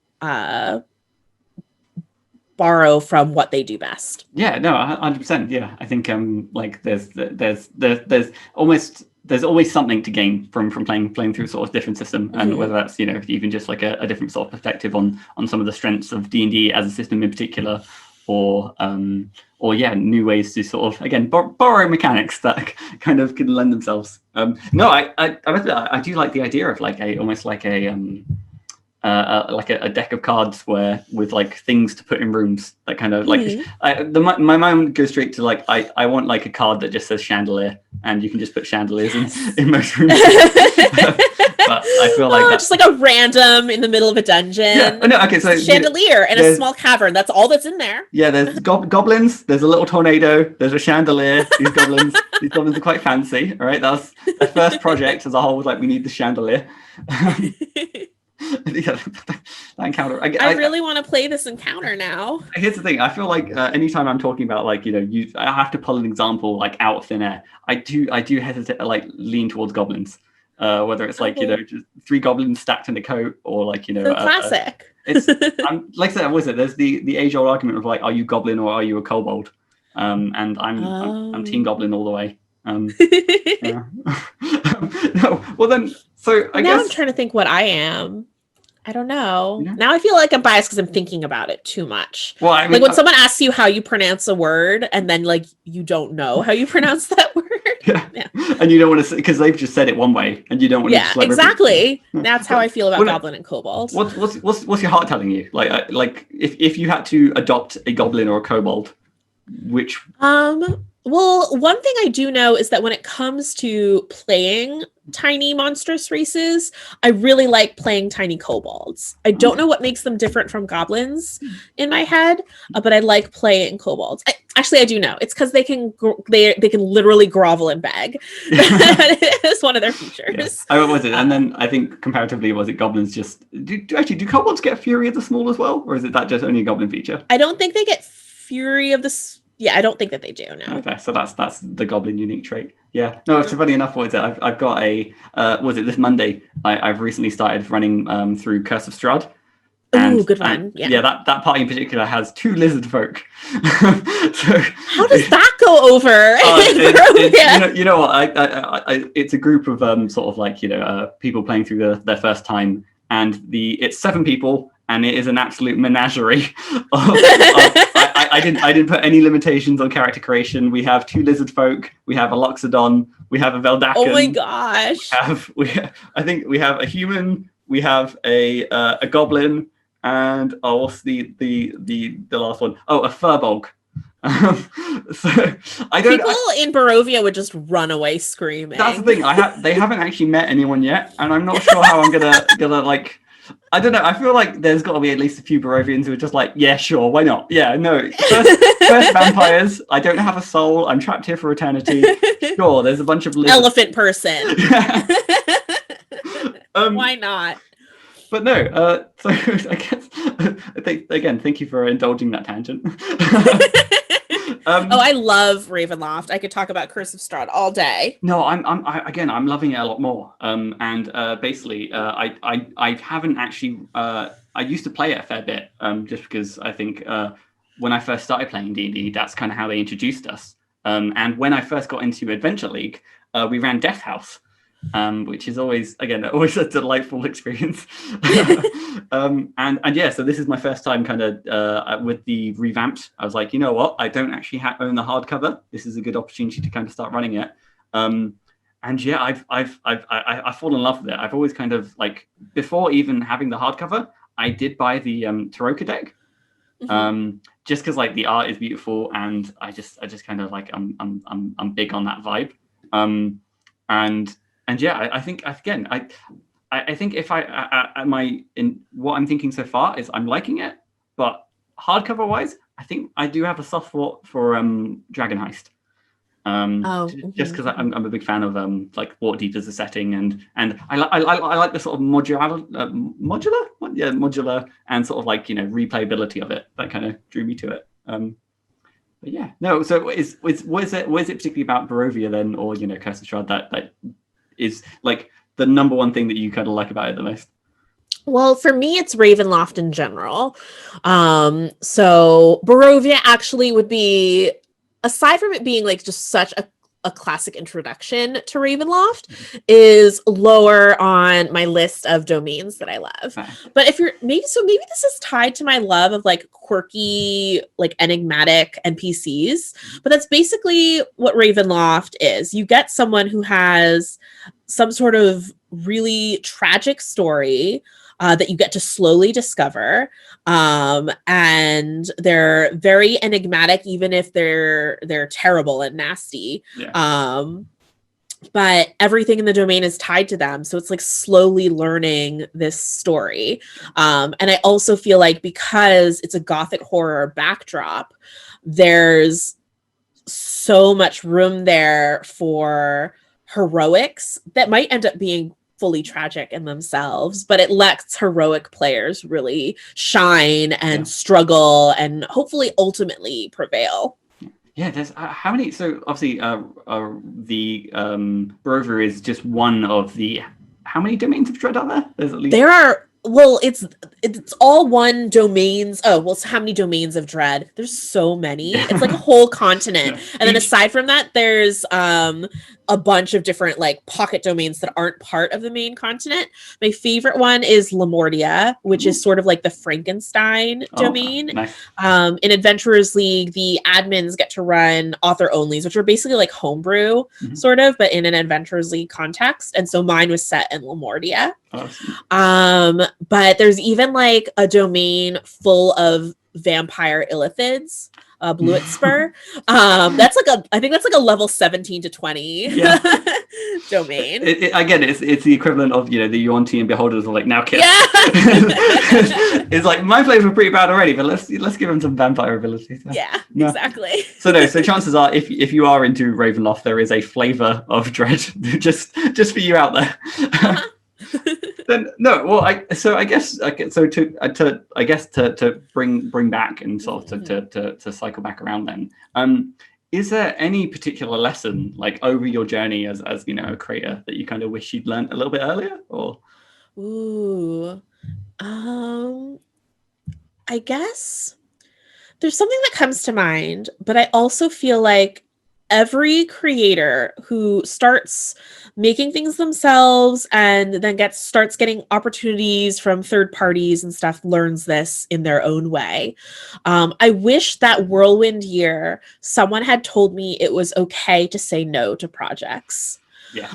Speaker 2: from what they do best.
Speaker 1: Yeah, no, 100%. Yeah, I think like there's always something to gain from playing through sort of different system, and whether that's even just like a different sort of perspective on some of the strengths of D&D as a system in particular, or new ways to sort of again borrow mechanics that kind of can lend themselves. I do like the idea of like almost like a deck of cards with like things to put in rooms that kind of like my mind goes straight to like I want like a card that just says chandelier, and you can just put chandeliers in most rooms. But I feel like
Speaker 2: just like a random in the middle of a dungeon.
Speaker 1: Yeah, no, okay, so
Speaker 2: chandelier in a small cavern. That's all that's in there.
Speaker 1: Yeah, there's goblins. There's a little tornado. There's a chandelier. These goblins are quite fancy. All right, that's the first project as a whole. Was like we need the chandelier. That encounter.
Speaker 2: I really want to play this encounter now.
Speaker 1: Here's the thing. I feel like anytime I'm talking about like I have to pull an example like out of thin air. I do hesitate to like lean towards goblins. Whether it's like just 3 goblins stacked in a coat, or like
Speaker 2: classic.
Speaker 1: like I said, was it? There's the age-old argument of like, are you goblin or are you a kobold? And I'm team goblin all the way. Yeah. No, well then, so I
Speaker 2: now
Speaker 1: guess
Speaker 2: I'm trying to think what I am. I don't know.
Speaker 1: Yeah.
Speaker 2: Now I feel like I'm biased because I'm thinking about it too much.
Speaker 1: Well, I mean,
Speaker 2: like when someone asks you how you pronounce a word and then like you don't know how you pronounce that word.
Speaker 1: Yeah. And you don't want to, because they've just said it one way, and you don't want to.
Speaker 2: Yeah, exactly. That's how I feel about goblin and kobold.
Speaker 1: What's your heart telling you? Like if you had to adopt a goblin or a kobold, which?
Speaker 2: Well, one thing I do know is that when it comes to playing tiny monstrous races, I really like playing tiny kobolds. I don't know what makes them different from goblins in my head, but I like playing kobolds. Actually, I do know. It's because they can literally grovel and beg. It's one of their features.
Speaker 1: Yeah. Was it? And then I think comparatively, was it goblins just do kobolds get Fury of the Small as well, or is it that just only a goblin feature?
Speaker 2: I don't think they get Fury of the. Yeah, I don't think that they do. No.
Speaker 1: Okay, so that's the goblin unique trait. Yeah. No, it's funny enough. What is it? I've got a. Was it this Monday? I've recently started running through Curse of Strahd.
Speaker 2: Oh, good one. Yeah.
Speaker 1: That party in particular has 2 lizard folk. So
Speaker 2: how does that go over?
Speaker 1: You know what? I it's a group of sort of like people playing through their first time, and it's 7 people. And it is an absolute menagerie. I didn't put any limitations on character creation. We have 2 lizard folk. We have a Loxodon. We have a Veldaken.
Speaker 2: Oh my gosh!
Speaker 1: I think we have a human. We have a goblin, and what's the last one? Oh, a Furbolg. So people
Speaker 2: in Barovia would just run away screaming.
Speaker 1: That's the thing. They haven't actually met anyone yet, and I'm not sure how I'm gonna like. I don't know. I feel like there's got to be at least a few Barovians who are just like, yeah, sure, why not? Yeah, no. First vampires. I don't have a soul. I'm trapped here for eternity. Sure, there's a bunch of
Speaker 2: elephant person. Why not?
Speaker 1: But no. So I guess thank you for indulging that tangent.
Speaker 2: I love Ravenloft. I could talk about Curse of Strahd all day.
Speaker 1: No, I'm loving it a lot more. Basically, I haven't actually. I used to play it a fair bit, just because I think when I first started playing D&D, that's kind of how they introduced us. And when I first got into Adventure League, we ran Death House. Which is always a delightful experience. And yeah, so this is my first time kind of with the revamped. I was like, you know what? I don't actually own the hardcover. This is a good opportunity to kind of start running it. And yeah, I've fallen in love with it. I've always kind of like, before even having the hardcover, I did buy the Taroka deck. Just because like the art is beautiful, and I just kind of like I'm big on that vibe. And yeah, I think again, I think if what I'm thinking so far is I'm liking it, but hardcover wise, I think I do have a soft spot for Dragon Heist. Just because I'm a big fan of like Waterdeep as a setting, and I like the sort of modular, and sort of like replayability of it. That kind of drew me to it. But yeah, no. So what is it particularly about Barovia then, or Curse of Strahd that is like the number one thing that you kind of like about it the most?
Speaker 2: Well, for me, it's Ravenloft in general. So Barovia actually would be, aside from it being like just such a classic introduction to Ravenloft, is lower on my list of domains that I love. But if you're maybe this is tied to my love of like quirky, like enigmatic NPCs, but that's basically what Ravenloft is. You get someone who has some sort of really tragic story that you get to slowly discover, and they're very enigmatic, even if they're terrible and nasty. But everything in the domain is tied to them, so it's like slowly learning this story. And I also feel like because it's a gothic horror backdrop, there's so much room there for heroics that might end up being fully tragic in themselves, but it lets heroic players really shine and struggle and hopefully ultimately prevail.
Speaker 1: Yeah, there's how many? So obviously, the Barovia is just one of the. How many domains of Dread are there? There's at least.
Speaker 2: There are Well, it's all one domains. Oh, well, so how many domains of Dread? There's so many. It's like a
Speaker 1: Yeah.
Speaker 2: whole continent.
Speaker 1: Yeah.
Speaker 2: And then aside from that, there's a bunch of different like pocket domains that aren't part of the main continent. My favorite one is Lamordia, which is sort of like the Frankenstein
Speaker 1: Oh,
Speaker 2: domain.
Speaker 1: nice.
Speaker 2: In Adventurers League, the admins get to run author onlys, which are basically like homebrew, sort of, but in an Adventurers League context. And so mine was set in Lamordia.
Speaker 1: Awesome.
Speaker 2: But there's even like a domain full of vampire illithids, Bluet Spur. That's like I think that's like a level 17 to 20 domain.
Speaker 1: Again, it's the equivalent of, the Yuan-Ti and Beholders are like, now kiss.
Speaker 2: Yeah.
Speaker 1: It's like, my players were pretty bad already, but let's give them some vampire abilities.
Speaker 2: Yeah,
Speaker 1: No.
Speaker 2: exactly.
Speaker 1: So chances are, if you are into Ravenloft, there is a flavor of Dread just for you out there.
Speaker 2: Uh-huh.
Speaker 1: Then no, well, I guess to bring back and sort of to cycle back around then. Is there any particular lesson, like over your journey as a creator, that you kind of wish you'd learned a little bit earlier? Or
Speaker 2: I guess there's something that comes to mind, but I also feel like every creator who starts making things themselves and then starts getting opportunities from third parties and stuff learns this in their own way. I wish that whirlwind year someone had told me it was okay to say no to projects.
Speaker 1: Yeah.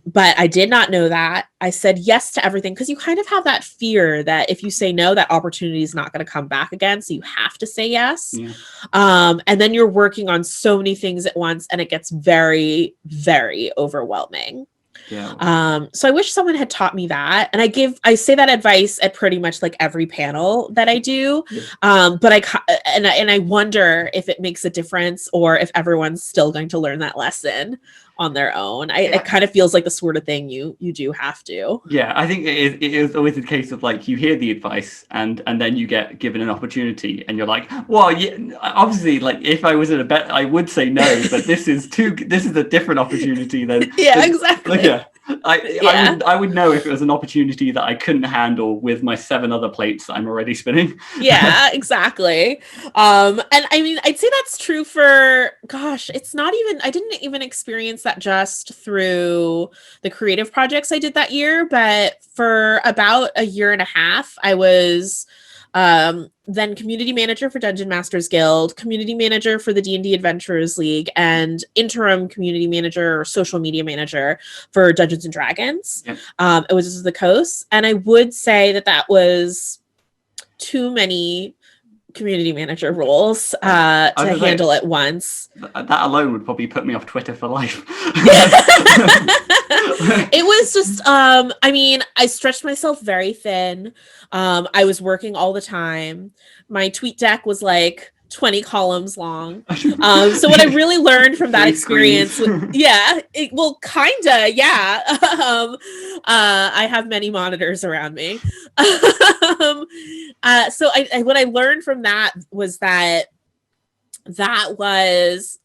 Speaker 2: But I did not know that. I said yes to everything because you kind of have that fear that if you say no, that opportunity is not going to come back again. So you have to say yes.
Speaker 1: Yeah.
Speaker 2: And then you're working on so many things at once and it gets very, very overwhelming.
Speaker 1: Yeah.
Speaker 2: So I wish someone had taught me that. And I say that advice at pretty much like every panel that I do. Yeah. But I wonder if it makes a difference or if everyone's still going to learn that lesson on their own. It kind of feels like the sort of thing you do have to.
Speaker 1: Yeah, I think it is always the case of like you hear the advice and then you get given an opportunity and you're like, well, yeah, obviously, like if I was in a bet, I would say no, but this is a different opportunity than
Speaker 2: exactly.
Speaker 1: Like, yeah. I would know if it was an opportunity that I couldn't handle with my 7 other plates that I'm already spinning.
Speaker 2: Yeah, exactly. And I mean, I'd say that's true for, I didn't even experience that just through the creative projects I did that year, but for about a year and a half, I was then community manager for Dungeon Masters Guild, community manager for the D&D Adventurers League, and interim community manager or social media manager for Dungeons and Dragons. Yep. It was the coast. And I would say that was too many community manager roles to handle at once.
Speaker 1: That alone would probably put me off Twitter for life.
Speaker 2: It was just, I mean, I stretched myself very thin. I was working all the time. My tweet deck was like 20 columns long. So what I really learned from that experience, I have many monitors around me. So what I learned from that was that was,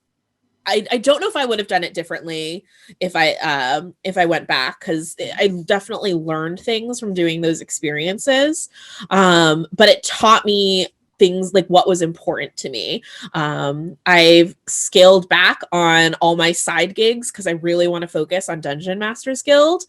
Speaker 2: I don't know if I would have done it differently if I went back, because I definitely learned things from doing those experiences. But it taught me things like what was important to me. I've scaled back on all my side gigs because I really want to focus on Dungeon Masters Guild.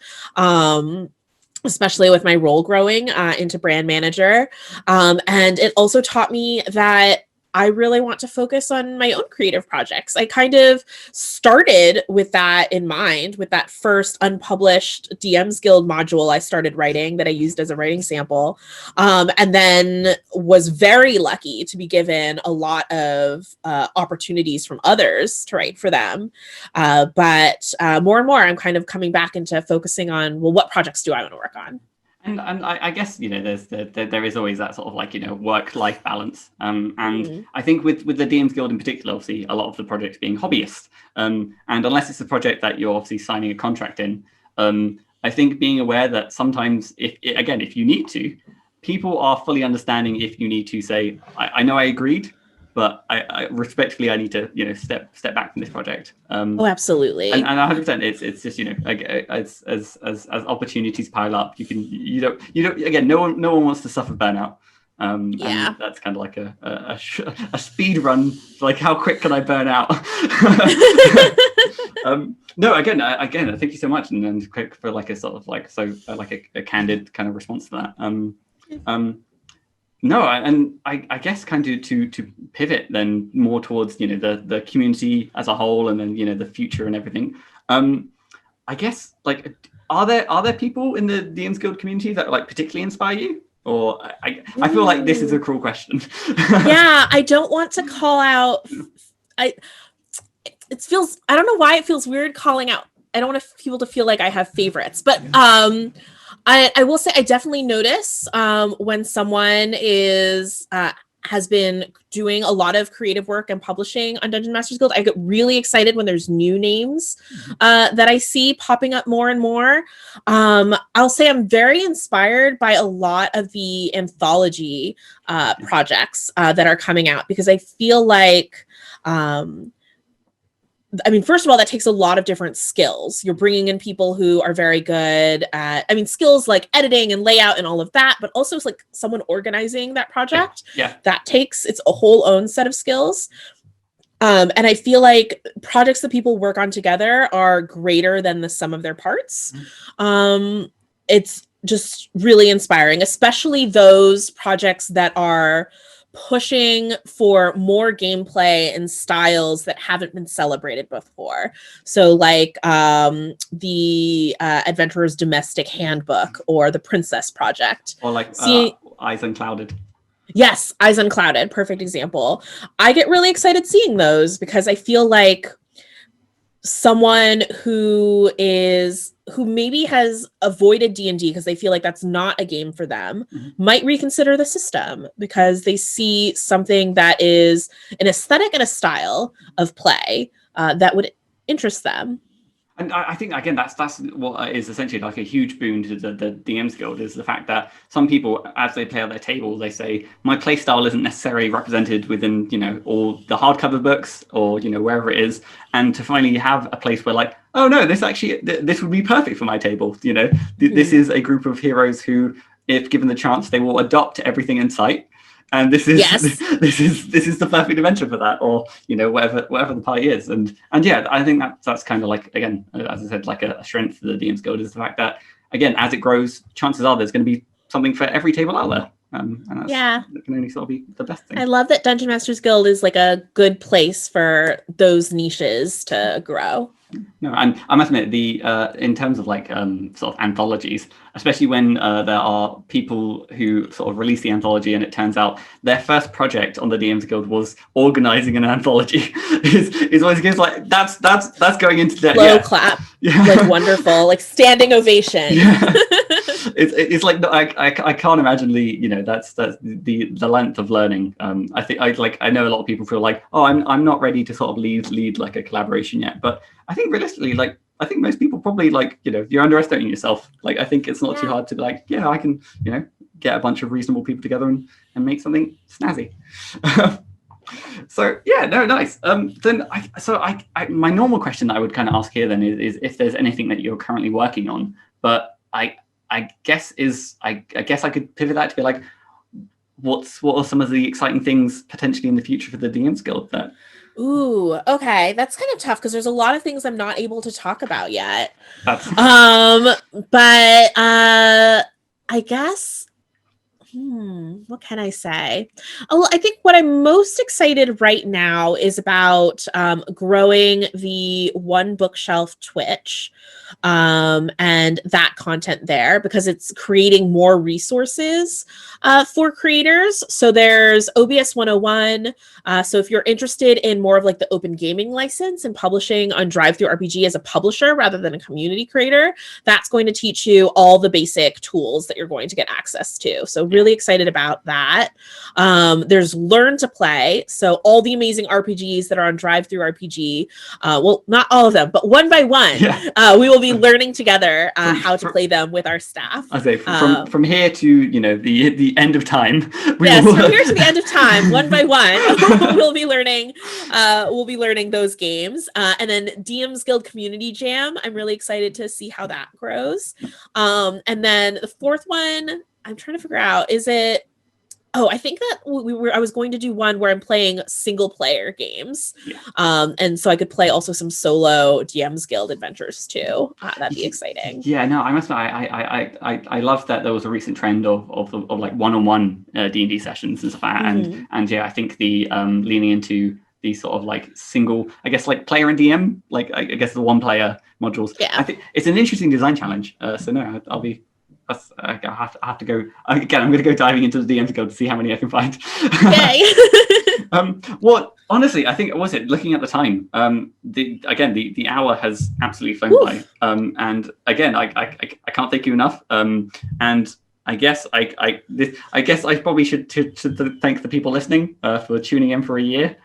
Speaker 2: Especially with my role growing into brand manager. And it also taught me that I really want to focus on my own creative projects. I kind of started with that in mind, with that first unpublished DMsGuild module I started writing that I used as a writing sample. And then was very lucky to be given a lot of opportunities from others to write for them. But more and more, I'm kind of coming back into focusing on, well, what projects do I want to work on?
Speaker 1: And I guess, there is always that sort of like, work-life balance. And I think with the DMsGuild in particular, obviously, a lot of the projects being hobbyists. And unless it's a project that you're obviously signing a contract in, I think being aware that sometimes, if you need to, people are fully understanding if you need to say, I know I agreed, but I respectfully I need to step back from this project.
Speaker 2: Oh, absolutely.
Speaker 1: And 100%, it's just as opportunities pile up, you don't again, no one wants to suffer burnout. And that's kind of like a speed run, like how quick can I burn out? No, again, thank you so much, and quick for like a sort of like a candid kind of response to that. No, and I guess kind of to pivot then more towards the community as a whole, and then the future and everything. I guess like are there people in the DMsGuild community that like particularly inspire you? Or I feel like this is a cruel question.
Speaker 2: Yeah, I don't want to call out. It feels, I don't know why it feels weird calling out. I don't want people to feel like I have favorites, but I will say I definitely notice when someone has been doing a lot of creative work and publishing on Dungeon Masters Guild. I get really excited when there's new names that I see popping up more and more. I'll say I'm very inspired by a lot of the anthology projects that are coming out, because I feel like first of all, that takes a lot of different skills. You're bringing in people who are very good at, skills like editing and layout and all of that, but also it's like someone organizing that project.
Speaker 1: Yeah.
Speaker 2: That takes its a whole own set of skills. And I feel like projects that people work on together are greater than the sum of their parts. It's just really inspiring, especially those projects that are pushing for more gameplay and styles that haven't been celebrated before. So like the Adventurer's Domestic Handbook or the Princess Project.
Speaker 1: Or like Eyes Unclouded.
Speaker 2: Yes, Eyes Unclouded, perfect example. I get really excited seeing those because I feel like someone who maybe has avoided D&D because they feel like that's not a game for them might reconsider the system because they see something that is an aesthetic and a style of play that would interest them.
Speaker 1: And I think, again, that's what is essentially like a huge boon to the DMsGuild, is the fact that some people, as they play at their table, they say, my play style isn't necessarily represented within, all the hardcover books or, wherever it is. And to finally have a place where like, oh no, this would be perfect for my table. This is a group of heroes who, if given the chance, they will adopt everything in sight. And this is this is the perfect adventure for that, or whatever the party is, and yeah, I think that's kind of like, again, as I said, like a strength for the DMsGuild is the fact that, again, as it grows, chances are there's going to be something for every table out there, and that can only sort of be the best thing. I
Speaker 2: love that Dungeon Masters Guild is like a good place for those niches to grow.
Speaker 1: No, and I must admit, in terms of like sort of anthologies, especially when there are people who sort of release the anthology and it turns out their first project on the DMsGuild was organizing an anthology, is always gives like that's going into debt.
Speaker 2: Slow clap, like wonderful, like standing ovation.
Speaker 1: Yeah. It's like I can't imagine that's the length of learning. I think I know a lot of people feel like, oh, I'm not ready to sort of lead like a collaboration yet, but I think realistically, like, I think most people probably, like, you're underestimating yourself. Like, I think it's not too hard to be like, yeah, I can, get a bunch of reasonable people together and make something snazzy. So yeah, no, nice. Then my normal question that I would kind of ask here then is if there's anything that you're currently working on, but I guess I could pivot that to be like, what are some of the exciting things potentially in the future for the DMsGuild that?
Speaker 2: Ooh, okay. That's kind of tough because there's a lot of things I'm not able to talk about yet. But I guess, what can I say? Oh, I think what I'm most excited right now is about growing the One Bookshelf Twitch and that content there, because it's creating more resources for creators. So there's OBS 101. So if you're interested in more of like the open gaming license and publishing on DriveThruRPG as a publisher rather than a community creator, that's going to teach you all the basic tools that you're going to get access to. So really really excited about that. There's Learn to Play. So all the amazing RPGs that are on Drive-Thru RPG, well, not all of them, but one by one, we will be learning together how to play them with our staff.
Speaker 1: I say from here to, you know, the end of time.
Speaker 2: From here to the end of time, one by one, we'll be learning those games. And then DM's Guild Community Jam. I'm really excited to see how that grows. And then the fourth one, I'm trying to figure out, is it? Oh, I think that I was going to do one where I'm playing single player games. And so I could play also some solo DM's Guild adventures too. That'd be exciting.
Speaker 1: Yeah, no, I must say, I love that there was a recent trend of like one-on-one D&D sessions and stuff like that. And yeah, I think the leaning into these sort of like single, I guess, like player and DM, like I guess the one player modules. I think it's an interesting design challenge. So no, I have to go again. I'm going to go diving into the DMs Guild to see how many I can find. What honestly, I think looking at the time. The hour has absolutely flown by. And again, I can't thank you enough. And I guess I probably should thank the people listening for tuning in for a year.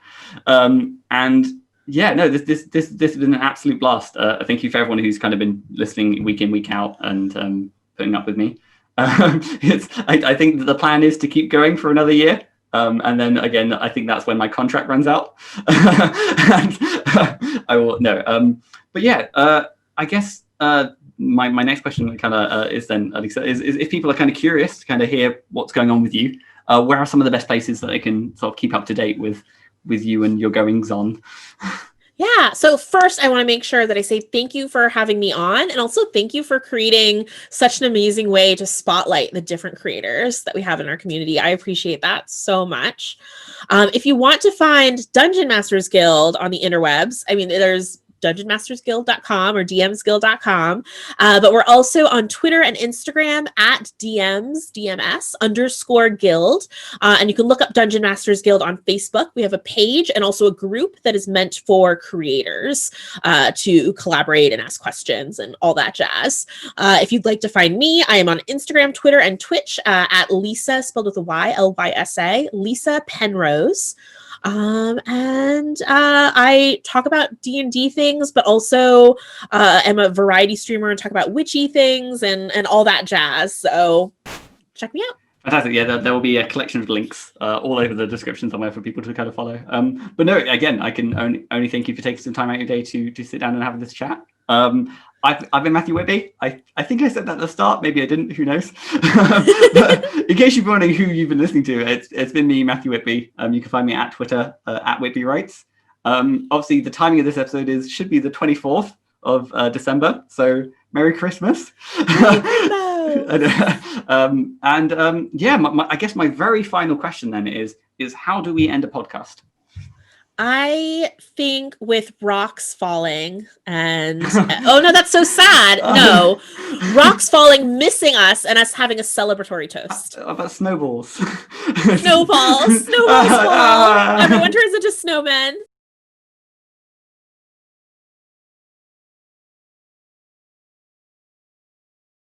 Speaker 1: And yeah, no, this has been an absolute blast. Thank you for everyone who's kind of been listening week in, week out, and putting up with me. I think that the plan is to keep going for another year. And then again, I think that's when my contract runs out. And I will no. But yeah, I guess my next question kind of is then, Lysa, is if people are kind of curious to kind of hear what's going on with you, where are some of the best places that they can sort of keep up to date with you and your goings on?
Speaker 2: Yeah. So first, I want to make sure that I say thank you for having me on, and also thank you for creating such an amazing way to spotlight the different creators that we have in our community. I appreciate that so much. If you want to find Dungeon Masters Guild on the interwebs, I mean, there's dungeonmastersguild.com or DMsGuild.com. But we're also on Twitter and Instagram at DMs_guild. And you can look up Dungeon Masters Guild on Facebook. We have a page and also a group that is meant for creators to collaborate and ask questions and all that jazz. If you'd like to find me, I am on Instagram, Twitter, and Twitch at Lysa, spelled with a Y, Lysa, Lysa Penrose. And I talk about D&D things, but also am a variety streamer and talk about witchy things and all that jazz. So check me out.
Speaker 1: Fantastic. Yeah, there will be a collection of links all over the description somewhere for people to kind of follow. But no, again, I can only thank you for taking some time out of your day to sit down and have this chat. I've been Matthew Whitby. I think I said that at the start. Maybe I didn't. Who knows? But in case you're wondering who you've been listening to, it's been me, Matthew Whitby. You can find me at Twitter at Whitby Writes. Obviously, the timing of this episode should be the 24th of December. So Merry Christmas. I guess my very final question then is how do we end a podcast?
Speaker 2: I think with rocks falling and oh no, that's so sad. No, rocks falling, missing us, and us having a celebratory toast.
Speaker 1: About snowballs.
Speaker 2: Snowballs fall. Everyone turns into snowmen.